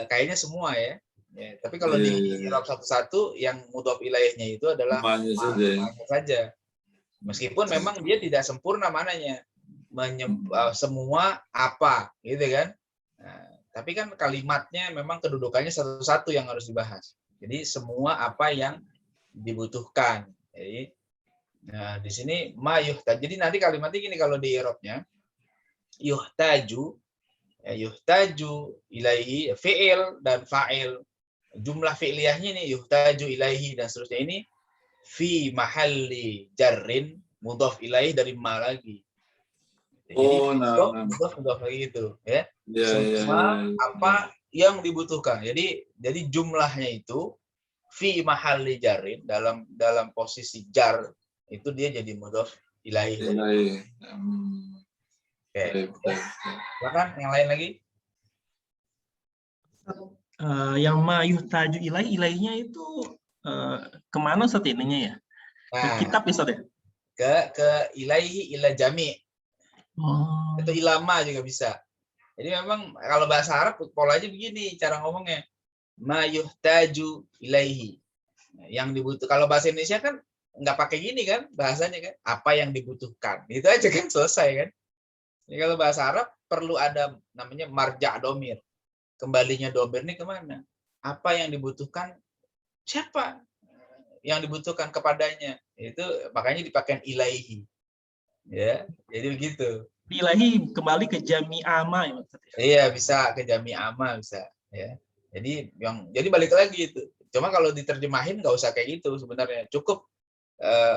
kayaknya semua ya. Ya, tapi kalau di i'rab satu-satu yang mudhof ilaihnya itu adalah ma-nya saja. Meskipun memang dia tidak sempurna mananya. Semua apa gitu kan. Nah, tapi kan kalimatnya memang kedudukannya satu-satu yang harus dibahas. Jadi semua apa yang dibutuhkan. Jadi nah, di sini ma yuhtaju. Jadi nanti kalimatnya gini kalau di i'rabnya yuhtaju, yuhtaju ilaihi fi'il dan fa'il. Jumlah fi'liyahnya nih yuhtaju ilaihi dan seterusnya ini fi mahalli jarrin mudhof ilaihi dari ma lagi. Jadi mudhof lagi gitu ya. Semua apa yang dibutuhkan. Jadi jumlahnya itu fi mahalli jarrin dalam posisi jar itu dia jadi mudhof ilaihi. Oke. Silakan yang lain lagi. Yang ma yuhtaju ilaihnya itu kemana Ustaz ininya ya? Ke kitab ya Ustaz ya? Ke ilaihi ila jami'. Atau ilama juga bisa. Jadi memang kalau bahasa Arab polanya begini cara ngomongnya. Ma yuhtaju ilaihi. Yang dibutuhkan. Kalau bahasa Indonesia kan nggak pakai gini kan bahasanya kan. Apa yang dibutuhkan. Itu aja kan selesai kan. Jadi kalau bahasa Arab perlu ada namanya marja' domir. Kembalinya domir ini kemana? Apa yang dibutuhkan? Siapa yang dibutuhkan kepadanya? itu makanya dipakai ilaihi. Ya, jadi begitu. Ilahi kembali ke jami ama ya Ustaz. Iya, bisa ke jami ama bisa, ya. Jadi balik lagi itu. Cuma kalau diterjemahin nggak usah kayak gitu sebenarnya. Cukup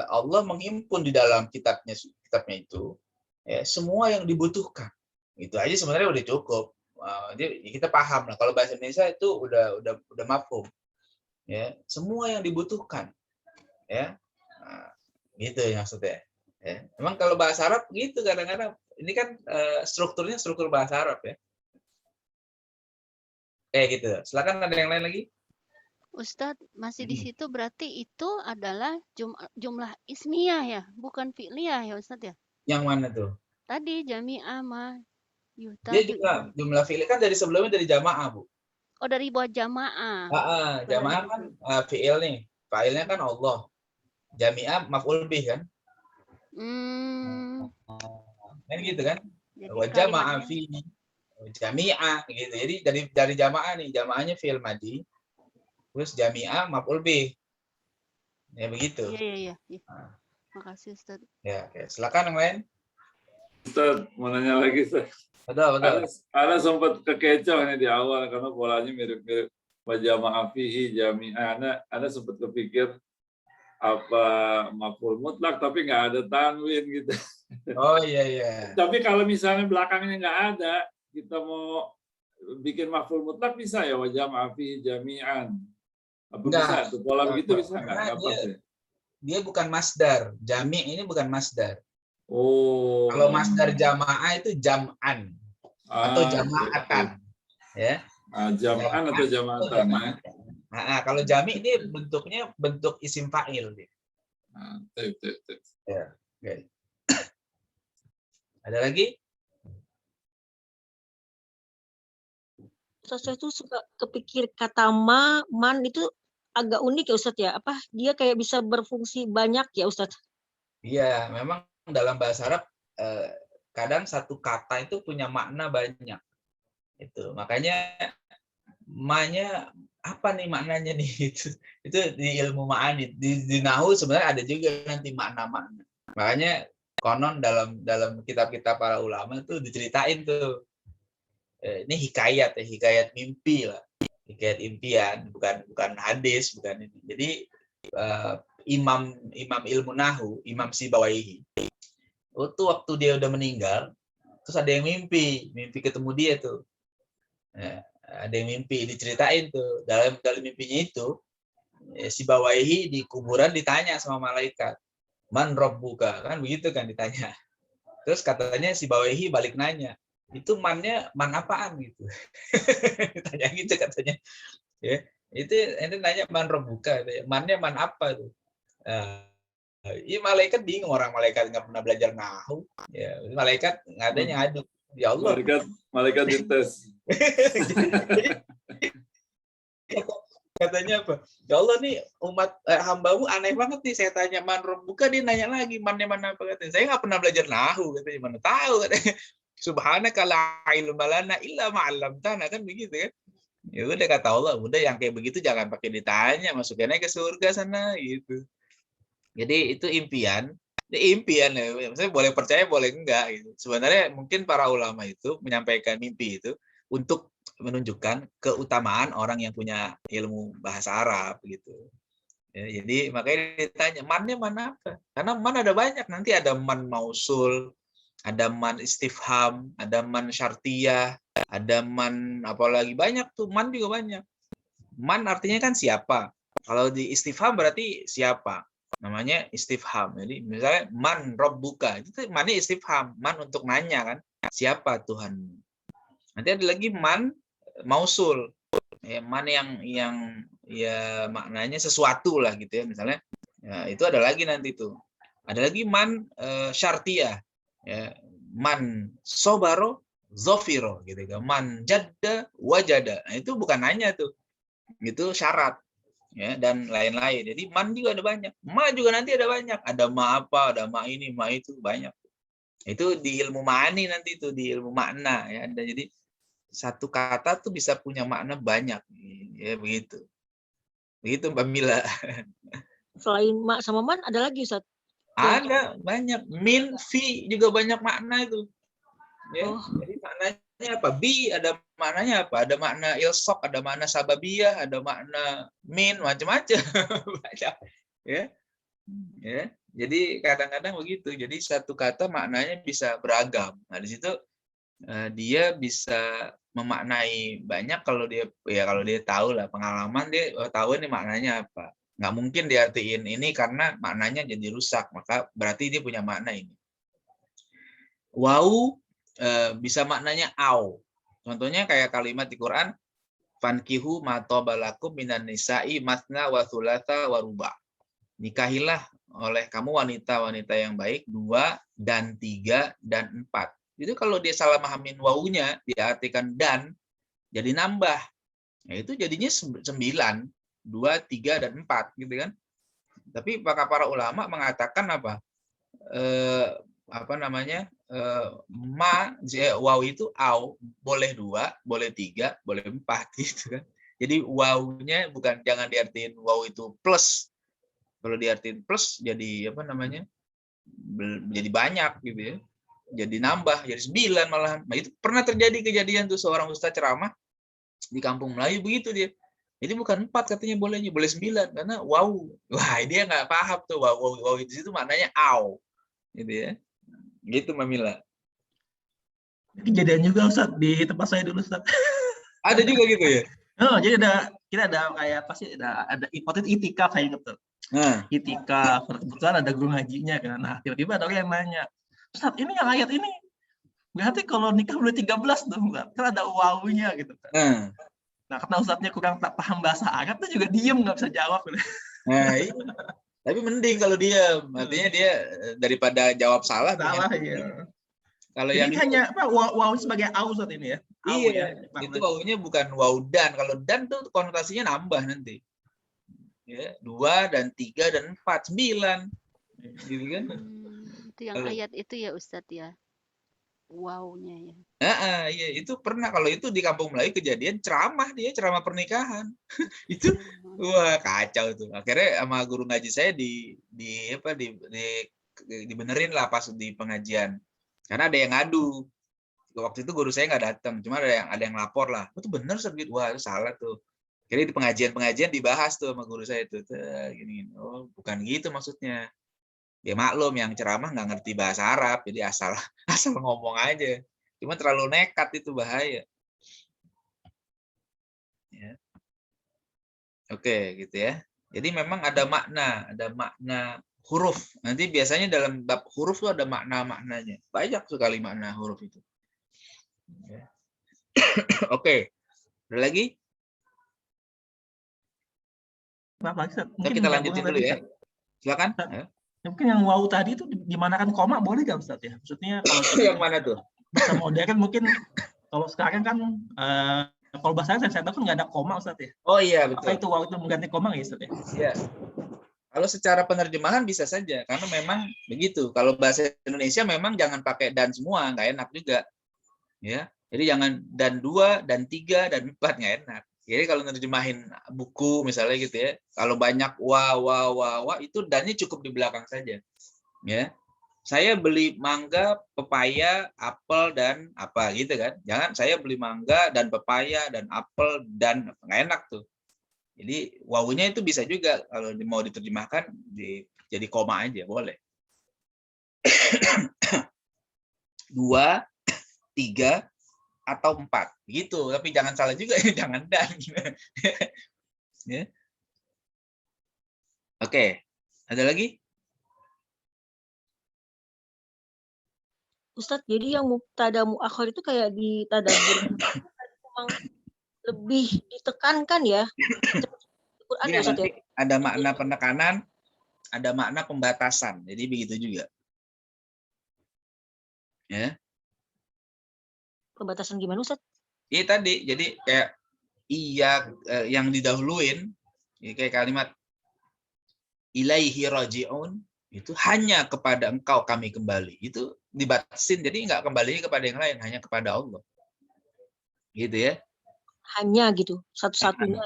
Allah menghimpun di dalam kitabnya itu ya, semua yang dibutuhkan. Itu aja sebenarnya udah cukup. Jadi kita paham lah kalau bahasa Indonesia itu udah mafhum. Ya, semua yang dibutuhkan. Ya. Nah, gitu ya maksudnya. Ya. Emang kalau bahasa Arab gitu kadang-kadang ini kan strukturnya struktur bahasa Arab ya. Kayak gitu. Silakan ada yang lain lagi? Ustadz, masih di situ berarti itu adalah jumlah ismiyah ya, bukan fi'liyah ya Ustadz ya? Yang mana tuh? Tadi jami'ah ma yuta. Dia juga jumlah fi'il kan dari sebelumnya dari jamaah, Bu. Oh, dari buat jamaah. Jamaah kan fi'il nih. Fa'ilnya kan Allah. Jami'ah maf'ul bih kan? Kan gitu kan? Wa jama'a fi jami'ah gitu. Jadi dari jamaah nih, jamaahnya fi'il madhi. Terus jami'ah maf'ul bih. Ya begitu. Iya. Makasih Ustaz. Ya, silakan yang lain. Ustaz, mau nanya lagi Ustaz. Betul. Ada sempat kekecoh nih di awal karena polanya mirip-mirip wajah ma'afihi jami'ah. Ada sempat kepikir apa maf'ul mutlak tapi nggak ada tanwin gitu. Oh iya. Tapi kalau misalnya belakangnya nggak ada, kita mau bikin maf'ul mutlak bisa ya wajah ma'afihi jami'an. Apa bisa? Tuh pola begitu bisa nggak? Dia bukan masdar. Jami' ini bukan masdar. Oh. Kalau masdar jamaah itu jam'an atau jama'atan. Ya. Jam'an atau jama'atan ya. Kalau jami' ini bentuknya bentuk isim fa'il. Ya. Okay. Ada lagi? Saya tuh suka kepikir kata man itu agak unik ya Ustadz ya. Apa dia kayak bisa berfungsi banyak ya Ustadz? Iya, memang dalam bahasa Arab kadang satu kata itu punya makna banyak. Itu makanya ma-nya apa nih maknanya nih itu di ilmu ma'ani di nahwu sebenarnya ada juga nanti makna-makna. Makanya konon dalam kitab-kitab para ulama itu diceritain tuh ini hikayat mimpi lah, hikayat impian, bukan hadis, bukan ini. Jadi imam ilmu nahwu, Imam Sibawaihi itu waktu dia udah meninggal terus ada yang mimpi ketemu dia tuh. Nah, ada yang mimpi diceritain tuh dalam mimpinya itu Sibawaihi di kuburan ditanya sama malaikat, man rabbuka, kan begitu kan ditanya. Terus katanya Sibawaihi balik nanya, itu man apaan gitu. Tanya gitu katanya. Ya, itu nanya man rabbuka, mannya man apa tuh. Iya malaikat bingung, orang malaikat nggak pernah belajar nahwu. Ya, malaikat ngadanya aduk. Ya Allah. Malaikat dites. Katanya apa? Ya Allah nih umat hambamu aneh banget nih, saya tanya man rabbuka, dia nanya lagi mannya mana apa, katanya. Saya nggak pernah belajar nahwu, katanya. Mana tahu, katanya. Subhanaka la ilma lana illa ma 'allamtana, kan begitu kan. Ya udah kata Allah, udah yang kayak begitu jangan pakai ditanya, masukinnya ke surga sana gitu. Jadi itu impian ya. Maksudnya boleh percaya boleh enggak gitu. Sebenarnya mungkin para ulama itu menyampaikan mimpi itu untuk menunjukkan keutamaan orang yang punya ilmu bahasa Arab gitu. Ya, jadi makanya ditanya mannya mana apa? Karena man ada banyak, nanti ada man mausul, ada man istifham, ada man syartiyah, ada man apalagi banyak tuh, man juga banyak. Man artinya kan siapa? Kalau di istifham berarti siapa? Namanya istifham. Jadi misalnya man rabbuka, itu mannya istifham, man untuk nanya kan, siapa Tuhanmu. Nanti ada lagi man mausul, ya, man yang ya maknanya sesuatu lah gitu ya, misalnya ya, itu ada lagi nanti tuh. Ada lagi man syartiyah, ya, man sobaro zofiro gitu kan, man jadda wajada. Nah, itu bukan nanya tuh, itu syarat. Ya, dan lain-lain. Jadi man juga ada banyak. Ma juga nanti ada banyak. Ada ma apa, ada ma ini, ma itu, banyak. Itu di ilmu ma'ani nanti itu, di ilmu makna ya. Dan jadi satu kata tuh bisa punya makna banyak. Ya begitu. Begitu Mbak Mila. Selain ma sama man ada lagi Ustaz? Ada banyak. Min, fi juga banyak makna itu. Ya, jadi maknanya apa? Bi ada maknanya apa? Ada makna ilsok, ada makna sababiyah, ada makna min, macam-macam. Banyak. Ya. Ya. Jadi kadang-kadang begitu. Jadi satu kata maknanya bisa beragam. Nah, di situ dia bisa memaknai banyak kalau dia tahu lah pengalaman, dia tahu ini maknanya apa. Nggak mungkin diartiin ini karena maknanya jadi rusak, maka berarti dia punya makna ini. Wau bisa maknanya au. Contohnya kayak kalimat di Quran, fankihu ma tabalakum minan nisa'i matsna wa thulatha wa ruba. Nikahilah oleh kamu wanita-wanita yang baik 2 dan 3 dan 4. Itu kalau dia salah mahamin wawunya, diartikan dan, jadi nambah. Nah, itu jadinya 9, 2, 3, dan 4. Gitu kan. Tapi para ulama mengatakan apa? Waw itu au, boleh 2, boleh 3, boleh 4. Gitu kan. Jadi wawunya jangan diartiin waw itu plus. Kalau diartiin plus jadi jadi banyak gitu ya. Jadi nambah, jadi 9 malahan. Nah, itu pernah terjadi kejadian tuh seorang ustaz ceramah di kampung Melayu begitu dia. Jadi bukan 4 katanya bolehnya, boleh 9 karena wow. Wah, dia nggak paham tuh wow itu situ maknanya au. Gitu ya. Gitu Mamila. Kejadian juga Ustaz di tempat saya dulu Ustaz. Ada juga gitu ya. Oh, jadi kita ada kayak pasti ada waktu itu itikaf saya ingat tuh. Itikaf, kebetulan ada guru ngajinya kan. Nah, tiba-tiba ada orang yang nanya, Ustaz, ini yang ayat ini berarti kalau nikah boleh 13 dong, Ustaz. Kan ada wawunya gitu kan. Nah, karena Ustaznya kurang tak paham bahasa Arab tuh juga diem nggak bisa jawab. Nah, iya. Tapi mending kalau dia, artinya dia daripada jawab salah. Salah ya. Kalau jadi yang ini hanya apa waw sebagai au saat ini ya. Au, iya, ya. Itu wawunya bukan waw dan. Kalau dan tuh konotasinya nambah nanti. Ya, 2 dan 3 dan 4, 9. Gitu kan? Itu yang ayat itu ya Ustadz ya. Wownya ya. Iya, itu pernah kalau itu di Kampung Melayu kejadian ceramah pernikahan. Itu wah kacau tuh. Akhirnya sama guru ngaji saya dibenerin lah pas di pengajian. Karena ada yang ngadu. Waktu itu guru saya nggak datang, cuma ada yang lapor lah. Itu bener Ustaz, wah itu salah tuh. Jadi di pengajian dibahas tuh sama guru saya tuh, gini. Oh, bukan gitu maksudnya. Ya maklum yang ceramah nggak ngerti bahasa Arab, jadi asal ngomong aja. Cuma terlalu nekat itu bahaya. Ya. Oke, gitu ya. Jadi memang ada makna huruf. Nanti biasanya dalam bab huruf itu ada makna-maknanya. Banyak sekali makna huruf itu. Ya. Oke, ada lagi? Mungkin kita lanjutin dulu ya. Silakan. Mungkin yang wow tadi itu dimanakan koma boleh nggak Ustaz ya? Maksudnya kalau yang mana tuh? Bahasa modern mungkin kalau sekarang kan kalau bahasa saya tahu kan nggak ada koma Ustaz ya. Oh iya betul. Apa itu wow itu mengganti koma nggak Ustaz ya? Iya. Kalau secara penerjemahan bisa saja karena memang begitu. Kalau bahasa Indonesia memang jangan pakai dan semua, nggak enak juga. Ya. Jadi jangan dan 2 dan 3 dan 4 nggak enak. Jadi kalau nerjemahin buku misalnya gitu ya, kalau banyak wah itu dannya cukup di belakang saja. Ya. Saya beli mangga, pepaya, apel dan apa gitu kan. Jangan saya beli mangga dan pepaya dan apel dan nggak enak tuh. Jadi wawunya itu bisa juga kalau mau diterjemahkan jadi koma aja boleh. 2, 3 atau 4 gitu, tapi jangan salah juga jangan dan. Ya. Oke, ada lagi? Ustadz, jadi yang mubtada muakhir itu kayak di tadabbur memang lebih ditekankan ya. Ya, nanti ada makna penekanan, ada makna pembatasan. Jadi begitu juga. Ya. Pembatasan gimana Ustaz? Iya tadi, jadi kayak yang didahuluin, kayak kalimat ilaihi raji'un, itu hanya kepada engkau kami kembali. Itu dibatasin, jadi nggak kembali kepada yang lain, hanya kepada Allah. Gitu ya. Hanya gitu, satu-satunya.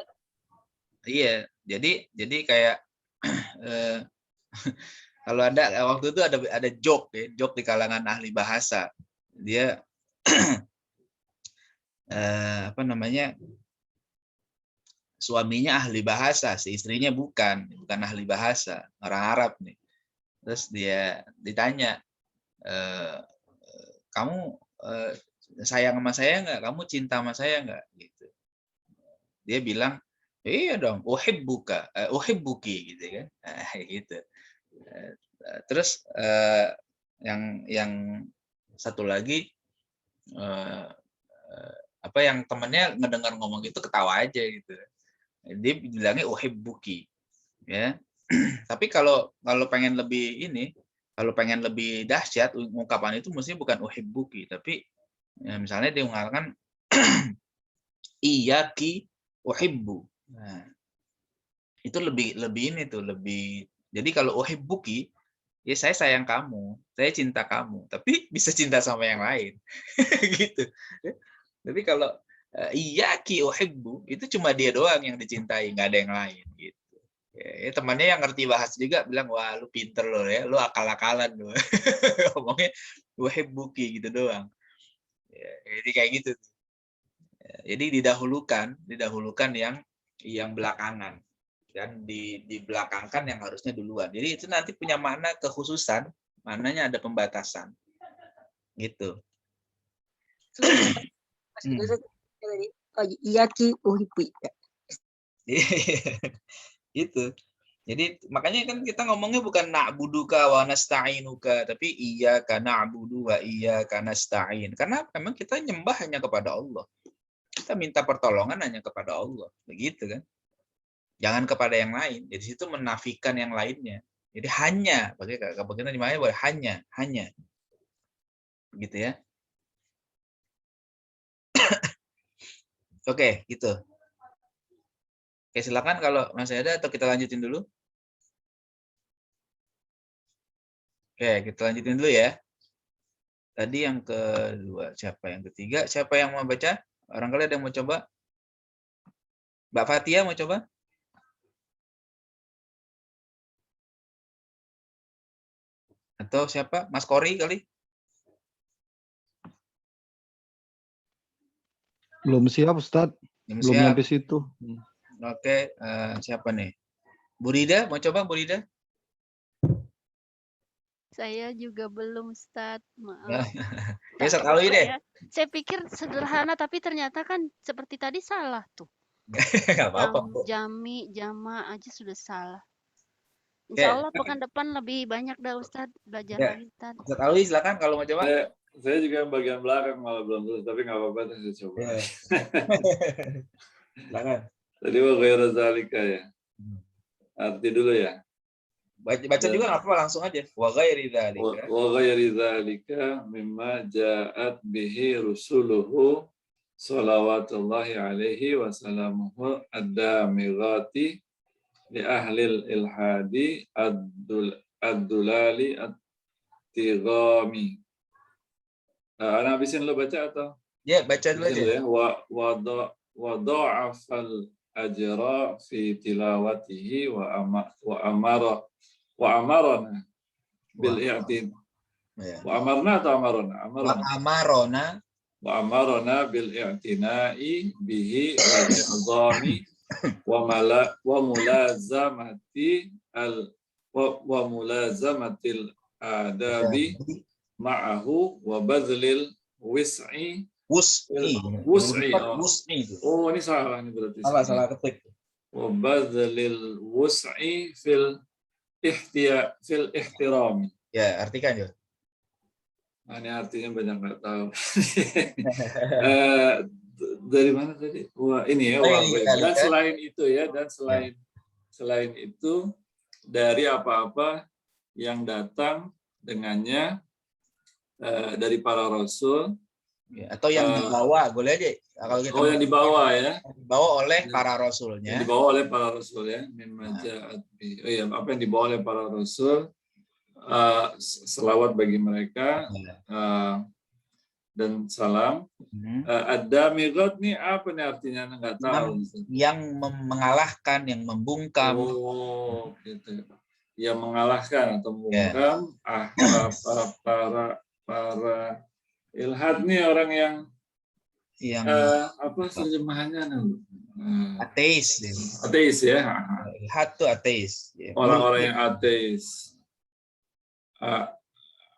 Iya, jadi kayak kalau ada waktu itu ada joke di kalangan ahli bahasa. Dia apa namanya? Suaminya ahli bahasa, si istrinya bukan ahli bahasa, orang Arab nih. Terus dia ditanya, kamu sayang sama saya nggak? Kamu cinta sama saya nggak? Gitu. Dia bilang, iya dong, uhibbuka, uhibbuki, gitu kan? Gitu. Terus yang satu lagi apa yang temennya ngedengar ngomong itu ketawa aja gitu. Dia bilangnya uhibbuki, ya. Tapi kalau pengen lebih kalau pengen lebih dahsyat ungkapan itu mesti bukan uhibbuki, tapi ya, misalnya dia mengatakan iyyaki uhibbu. Nah, itu lebih jadi kalau uhibbuki ya saya sayang kamu, saya cinta kamu, tapi bisa cinta sama yang lain. Gitu. Tapi kalau iyyaki uhibbu itu cuma dia doang yang dicintai, nggak ada yang lain gitu. Ya, temannya yang ngerti bahasa juga bilang, wah lu pinter lo ya, lu akal-akalan lu. Ngomongnya uhibbuki gitu doang. Ya, jadi kayak gitu. Ya, jadi didahulukan yang belakangan dan dibelakangkan yang harusnya duluan. Jadi itu nanti punya makna kekhususan, maknanya ada pembatasan. Gitu. Iyaki uhibbu. Itu. Jadi makanya kan kita ngomongnya bukan na'buduka wa nasta'inuka, tapi iyyaka na'budu wa iyyaka nasta'in. Karena memang kita nyembah hanya kepada Allah. Kita minta pertolongan hanya kepada Allah. Begitu kan? Jangan kepada yang lain. Jadi situ menafikan yang lainnya. Jadi hanya, bagaimana dimana boleh hanya. Gitu ya. Oke, gitu. Oke, silakan kalau masih ada atau kita lanjutin dulu. Oke, kita lanjutin dulu ya. Tadi yang kedua, siapa yang ketiga? Siapa yang mau baca? Barangkali ada yang mau coba? Mbak Fatia mau coba? Atau siapa? Mas Kori kali? Belum siap, Ustadz. Belum nyampe situ. Oke, siapa nih? Bu Rida, mau coba Bu Rida? Saya juga belum, Ustadz. Maaf. Ya, sekali deh. Saya pikir sederhana, tapi ternyata kan seperti tadi salah tuh. Nggak apa-apa. Jami, jama aja sudah salah. Insya Allah pekan depan lebih banyak dah Ustadz, belajar lagi Ustadz. Ustadz Alwi silakan kalau mau coba. Saya juga bagian belakang malah belum terus, tapi nggak apa-apa, saya coba. Silakan. Tadi wa ghairu zalika ya. Arti dulu ya. Baca juga nggak apa-apa, langsung aja. Wa ghairi dzalika. Wa ghairi dzalika mimma ja'at bihi rusuluhu shalawatullahi alaihi wa salamuhu ad-damighati li ahlil ilhadi ad-dulali at-tighami. Ana habisin lo baca atau? Ya, baca dulu aja. Wa dha'afal ajra fi tilawatihi wa amarana bil i'tin. Wa amarna atau amarona? Wa amarona bil i'tina'i bihi wal i'zami wa mulazamatil adabi ma'ahu wa badlil wus'i. Oh, ini salah ini berarti. Salah ketik. Wa badlil wus'i fil ihtirami. Ya, artikan ya. Ini artinya banyak nggak tahu. Dari mana tadi? Wah, ini ya. Dan selain itu ya, selain itu dari apa-apa yang datang dengannya dari para rasul. Ya, atau yang dibawa, boleh aja. Kalau kita yang dibawa ya. Dibawa oleh para rasulnya. Yang dibawa oleh para rasul ya. Apa yang dibawa oleh para rasul, selawat bagi mereka, dan salam. Ad-damighot nih apa nih artinya? Nggak tahu. Yang mengalahkan, yang membungkam. Oh, gitu. Yang mengalahkan atau membungkam para ilhad nih, orang yang apa terjemahannya? Ateis. Ateis ya. Ilhad tuh ateis. Orang-orang yang ateis.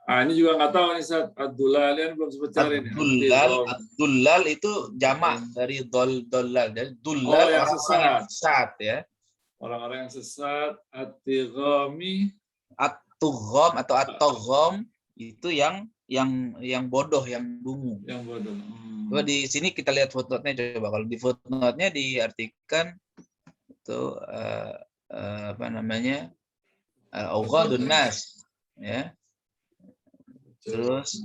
Ini juga nggak tahu nih, Ustaz. Ad-Dullalian belum sempat cari nih. Ad-Dullal itu jamak dari dollal. Jadi dullal yang orang-orang yang sesat ya. Orang-orang yang sesat. At-Tighami. At-Tugham atau At-Togham itu yang bodoh, yang dungu. Yang bodoh. Coba di sini kita lihat footnote-nya coba. Kalau di footnote-nya diartikan itu apa namanya? Awghadun nas ya. Terus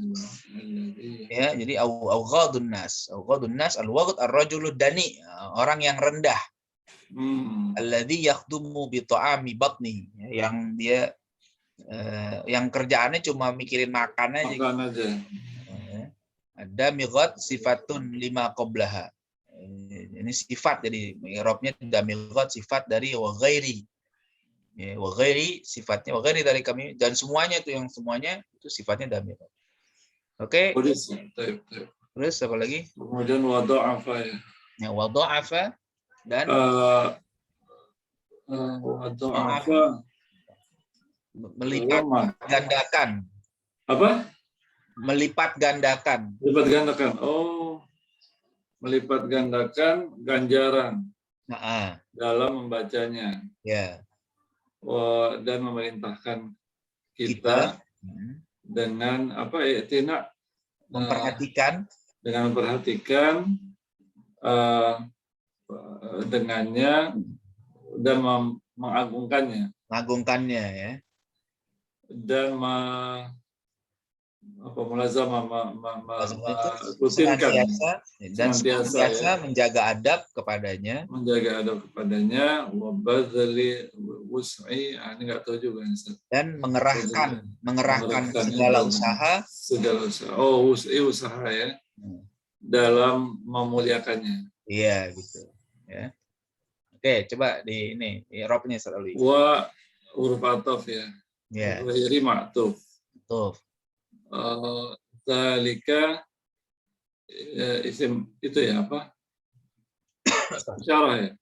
ya, jadi awghadun nas al-waghd ar-rajulud dani, orang yang rendah. Alladzi yakhdumu bi ta'ami batni, yang dia yang kerjaannya cuma mikirin makan aja. Makan aja. Ada mighat sifatun lima qablaha. Ini sifat, jadi i'rabnya damighat sifat dari wa ghairi. Ya, wa ghairi sifatnya, wa ghairi dari kami, dan semuanya itu, yang semuanya itu sifatnya damighat. Oke. Terus apa lagi? Kemudian wada'afa ya. Ya, wada'afa dan wada'afa melipat gandakan. Apa? Melipat gandakan. Melipat gandakan. Oh. Melipat gandakan ganjaran. Dalam membacanya. Ya. Dan memerintahkan kita dengan apa ya, memperhatikan, dengan memperhatikan dengannya dan mengagungkannya. Mengagungkannya ya. Dan rutinkan dan senantiasa menjaga adab kepadanya, wabadzali wus'i, ini nggak tahu juga, dan mengerahkan segala usaha. Oh, wus'i, usaha ya, dalam memuliakannya. Iya gitu ya. Oke, coba di ini i'rabnya selalu. Wa huruf ataf ya. Ya. Ghairi ma'tuf. Zalika isim itu ya apa? Isyarah ya?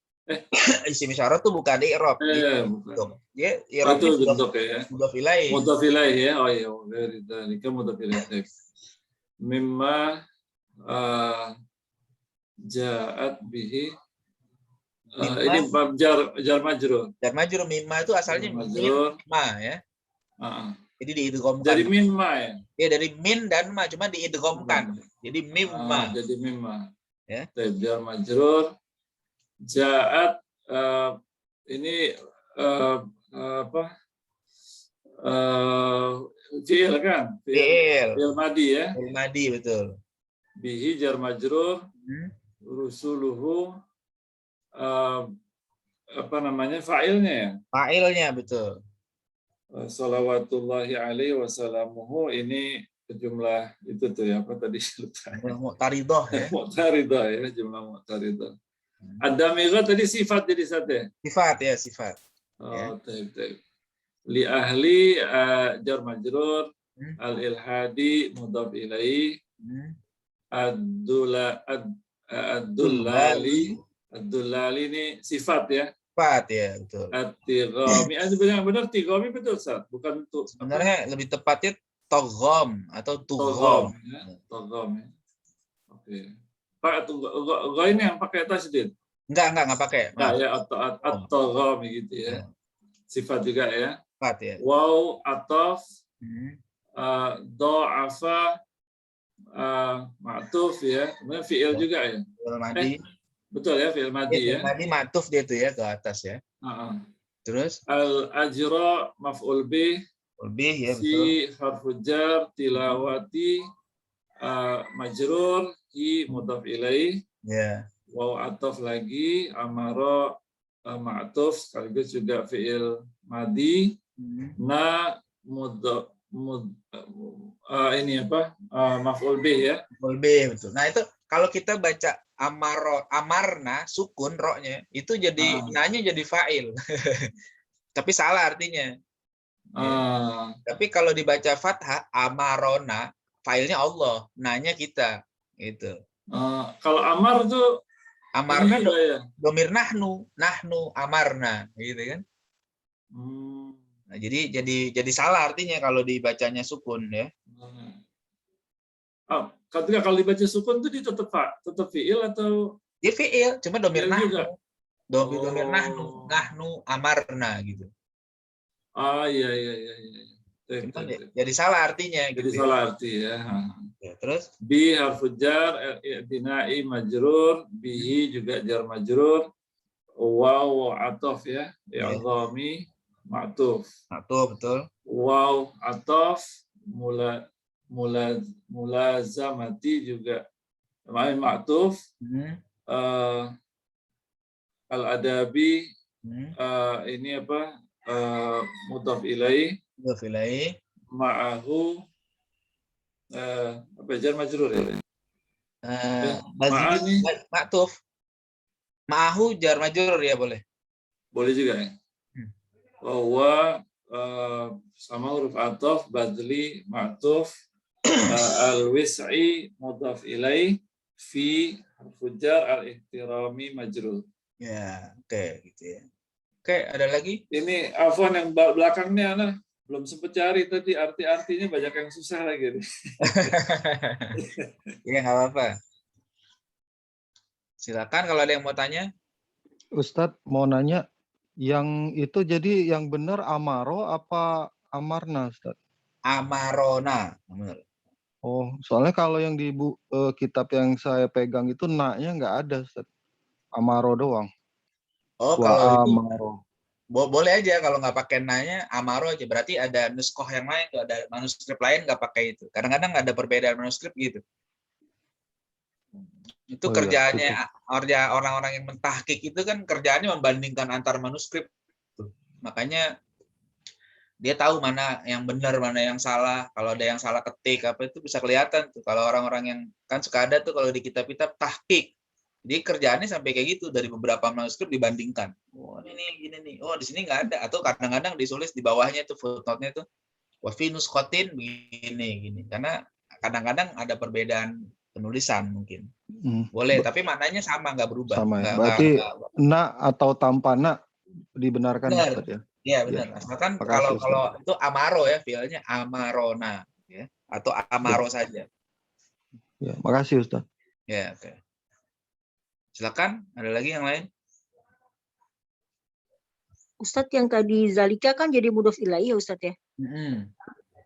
Isim isyarah itu bukan i'rab. Bukan. Ya, i'rab itu bentuk ya. Mudhaf ilaih. Mudhaf ilaih ya. Oh iya, dari zalika mudhaf ilaih. Mimma ja'at bihi. Ini bab jar majrur. Jar majrur, mimma itu asalnya mimma ya. Jadi diidghamkan. Dari mimma ya? Ya, dari min dan ma, cuma diidghamkan. Jadi mimma. Jadi mimma. Ya. Jar majrur. Ja'at ini apa? Fi'il kan? Fi'il madi ya? Fi'il madi, betul. Bihi jar majrur. Rusuluhu apa namanya? Fa'ilnya ya? Fa'ilnya, betul. Salawatullahi alaihi wasallamuhu, ini jumlah itu tuh ya, apa tadi mu'taridah ya. Mu'taridah ya, jumlah mu'taridah. Ada mighat tadi sifat jadi satu ya? Sifat ya, sifat. Oh, taib. Li ahli jar majrur, al-ilhadi mudhaf ilaih, ad-dullali ini sifat ya? Sifat ya, betul. At-tighami, benar tighami betul, Ustaz? Bukan untuk sebenarnya lebih tepatnya togham atau tugham. Togham ya. Oke. Pak, ini yang pakai tasydid? Enggak pakai. Nah, ya, at-togham gitu ya. Sifat juga ya. Sifat ya. Waw, ataf, do'afa, ma'tuf ya. Kemudian fi'il juga ya. Fi'il madi. Betul ya, fi'il madi ya. Fi'il madi ma'tuf dia tuh ya, ke atas ya. Terus al-ajra maf'ul bih. Ya, si harfu jar tilawati majrur hi mudhaf ilaih. Ya. Waw ataf lagi, amara ma'tuf sekaligus juga fi'il madi. Na ini apa? Maf'ul bih ya. Maf'ul bih, betul. Nah, itu kalau kita baca amarna sukun roknya itu jadi nanya jadi fa'il. Tapi salah artinya. Tapi kalau dibaca fathah amarona, fa'ilnya Allah, nanya kita gitu. Kalau amar tuh amarna ya? domir nahnu amarna gitu kan. Nah, jadi salah artinya kalau dibacanya sukun ya. Ketika kalau dibaca sukun itu dia tetap fiil atau dia fiil, cuma domir nahnu. Juga. Domir nahnu amarna gitu. Iya. Jadi salah artinya jadi gitu. Salah arti ya. Terus bi harfu jar i'tinai majrur, bihi juga jar majrur, waw atof ya, i'dhami ma'tuf. Ma'tuf betul. Waw atof mulazamati juga ma'tuf. Al-adabi ini apa? Mudhaf ilaih. Ma'ahu apa jar majrur ya? Ma'tuf. Ma'ahu jar majrur ya boleh. Boleh juga ya. Bahwa sama huruf ataf badli ma'tuf al-wis'i mudhaf ilaih fi harfu jar al-ihtirami majrur. Ya, oke gitu ya. Oke, ada lagi? Ini afwan yang belakangnya nah, belum sempat cari tadi arti-artinya banyak yang susah lagi. Ya nggak apa-apa. Silakan kalau ada yang mau tanya. Ustadz mau nanya, yang itu jadi yang benar amaro apa amarna, Ustadz? Amarona, benar. Oh, soalnya kalau yang di kitab yang saya pegang itu naknya nggak ada, Ustadz. Amaro doang. Oh, kalau itu boleh aja kalau nggak pakai nanya amaro aja. Berarti ada nuskoh yang lain, tuh ada manuskrip lain nggak pakai itu. Kadang-kadang ada perbedaan manuskrip gitu. Itu kerjaannya orang-orang yang mentahkik itu kan kerjaannya membandingkan antar manuskrip. Makanya dia tahu mana yang benar, mana yang salah. Kalau ada yang salah ketik apa itu bisa kelihatan tuh. Kalau orang-orang yang kan suka ada tuh kalau di kitab-kitab tahkik. Jadi kerjaannya sampai kayak gitu, dari beberapa manuskrip dibandingkan. Oh ini gini nih, oh di sini nggak ada. Atau kadang-kadang ditulis di bawahnya tuh footnote-nya tuh wa fi nuskhatin begini. Karena kadang-kadang ada perbedaan penulisan mungkin. Boleh, tapi maknanya sama, nggak berubah. Sama. Berarti na atau tanpa na dibenarkan, Ustaz ya? Iya benar. Asalkan kalau itu amaro ya, filenya amarona ya, atau amaro saja. Ya, makasih Ustaz. Ya, oke. Silakan, ada lagi yang lain? Ustadz yang tadi zalika kan jadi mudhof ilaih ya Ustadz ya.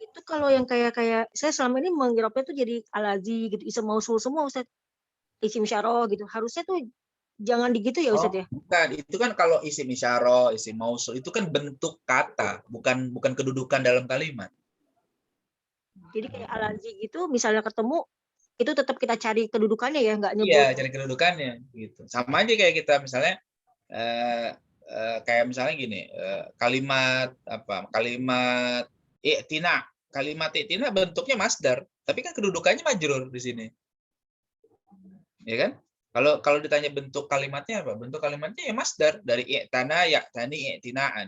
Itu kalau yang kayak saya selama ini mengira itu jadi alazi gitu, isim mausul semua Ustadz. Isim isyarah gitu. Harusnya tuh jangan digitu ya Ustadz ya. Bukan, itu kan kalau isim isyarah, isim mausul itu kan bentuk kata, bukan kedudukan dalam kalimat. Jadi kayak alazi gitu, misalnya ketemu itu tetap kita cari kedudukannya ya, nggak nyebut. Iya, cari kedudukannya gitu. Sama aja kayak kita misalnya kayak misalnya gini, kalimat i'tina. Kalimat i'tina bentuknya masdar, tapi kan kedudukannya majrur di sini. Ya kan? Kalau ditanya bentuk kalimatnya apa? Bentuk kalimatnya ya masdar dari i'tana ya'tani i'tinaan.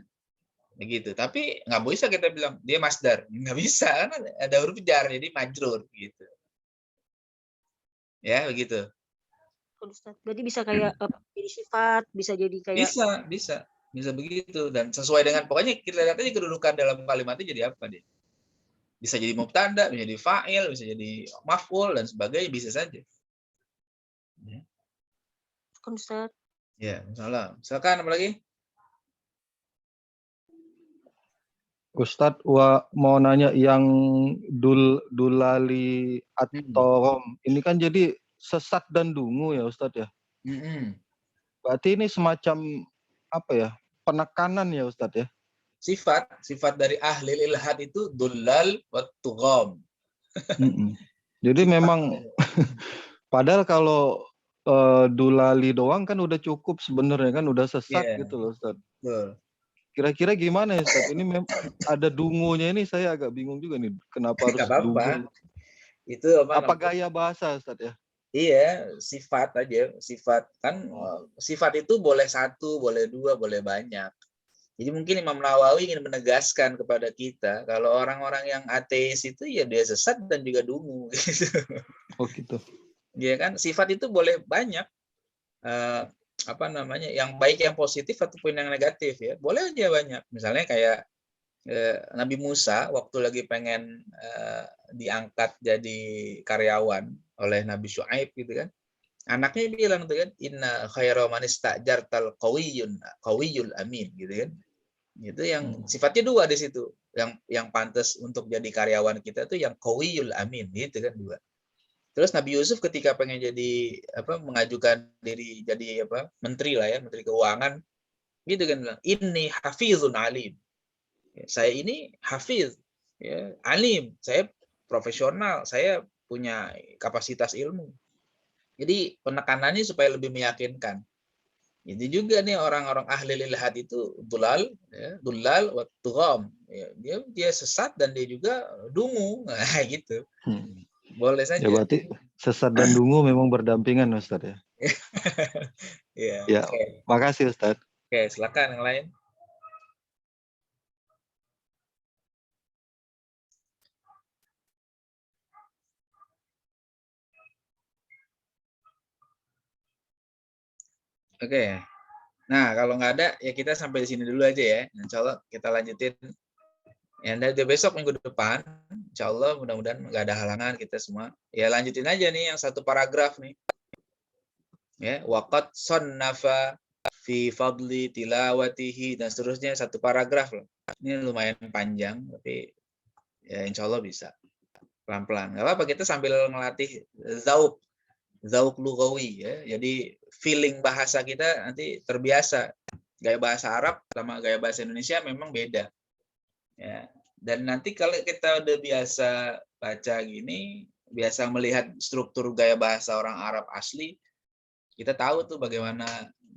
Begitu. Tapi nggak bisa kita bilang dia masdar. Nggak bisa, kan ada huruf jar jadi majrur gitu. Ya, begitu. Berarti bisa kayak jadi sifat, bisa jadi kayak bisa begitu, dan sesuai dengan pokoknya kita lihat aja kedudukan dalam kalimatnya jadi apa dia. Bisa jadi mubtada, bisa jadi fa'il, bisa jadi maf'ul dan sebagainya, bisa saja. Ya. Ustaz. Ya, salah. Silakan apa lagi? Ustadz mau nanya yang dulali at-torom ini kan jadi sesat dan dungu ya Ustadz ya. Berarti ini semacam apa ya, penekanan ya Ustadz ya. Sifat dari ahli ilhad itu dullal wa tugham. Jadi memang padahal kalau dulali doang kan udah cukup sebenarnya kan, udah sesat gitu loh Ustadz. Betul. Kira-kira gimana ya Ustaz? Ini ada dungunya ini saya agak bingung juga nih. Kenapa harus Nggak apa-apa. dungu? Itu Apa gaya bahasa Ustaz ya? Iya, sifat aja. Sifat kan sifat itu boleh satu, boleh dua, boleh banyak. Jadi mungkin Imam Nawawi ingin menegaskan kepada kita kalau orang-orang yang ateis itu ya dia sesat dan juga dungu gitu. Oh gitu. Ya kan sifat itu boleh banyak. Apa namanya? Yang baik yang positif ataupun yang negatif ya. Boleh aja banyak. Misalnya kayak Nabi Musa waktu lagi pengen diangkat jadi karyawan oleh Nabi Syuaib gitu kan. Anaknya bilang tuh kan inna khairu man istajartal qawiyul amin gitu kan. Itu yang sifatnya dua di situ. Yang pantas untuk jadi karyawan kita tuh yang qawiyul amin gitu kan dua. Terus Nabi Yusuf ketika pengen jadi mengajukan diri jadi menteri lah ya, menteri keuangan gitu kan bilang inni hafizun alim. Saya ini hafiz ya, alim, saya profesional, saya punya kapasitas ilmu. Jadi penekanannya supaya lebih meyakinkan. Jadi juga nih orang-orang ahli ilhad itu dulal wa tugham. Ya, dia sesat dan dia juga dungu. Nah, gitu. Boleh saja. Ya berarti sesat dan dungu memang berdampingan Ustaz ya. Ya. Okay. Makasih Ustaz. Oke, silakan yang lain. Oke. Nah, kalau nggak ada, ya kita sampai di sini dulu aja ya. Insya Allah kita lanjutin. Ya, dari besok minggu depan, insya Allah mudah-mudahan nggak ada halangan kita semua. Ya lanjutin aja nih yang satu paragraf nih. Ya, waqad sannafa fi fadli tilawatihi dan seterusnya satu paragraf loh. Ini lumayan panjang, tapi ya insya Allah bisa. Pelan-pelan. Nggak apa-apa, kita sambil ngelatih zauk lugawi ya. Jadi feeling bahasa kita nanti terbiasa. Gaya bahasa Arab sama gaya bahasa Indonesia memang beda. Ya. Dan nanti kalau kita udah biasa baca gini, biasa melihat struktur gaya bahasa orang Arab asli, kita tahu tuh bagaimana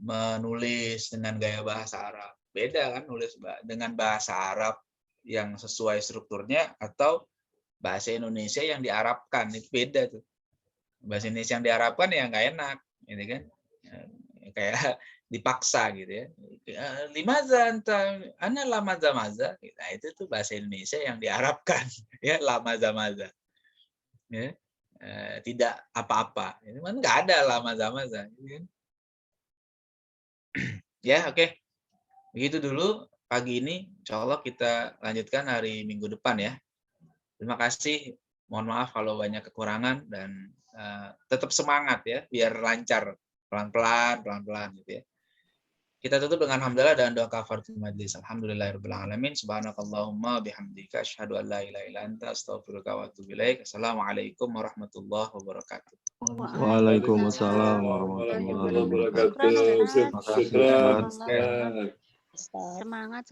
menulis dengan gaya bahasa Arab. Beda kan nulis dengan bahasa Arab yang sesuai strukturnya atau bahasa Indonesia yang diarabkan, itu beda tuh. Bahasa Indonesia yang diharapkan ya nggak enak, ini kan kayak dipaksa gitu ya. Limaza anta ana lamaza maza. Nah, itu tuh bahasa Indonesia yang diharapkan ya lamaza maza. Ya. Tidak apa-apa. Ini kan nggak ada lamaza maza, gitu kan. Ya, oke. Begitu dulu pagi ini. Insya Allah kita lanjutkan hari Minggu depan ya. Terima kasih. Mohon maaf kalau banyak kekurangan dan tetap semangat ya, biar lancar, pelan-pelan gitu ya. Kita tutup dengan hamdalah dan doa kafaratul majlis. Alhamdulillahirabbil alamin. Subhanakallahumma bihamdika asyhadu an la ilaha illa anta astaghfiruka wa atubu ilaik. Assalamualaikum warahmatullahi wabarakatuh. Waalaikumsalam warahmatullahi wabarakatuh. Semangat.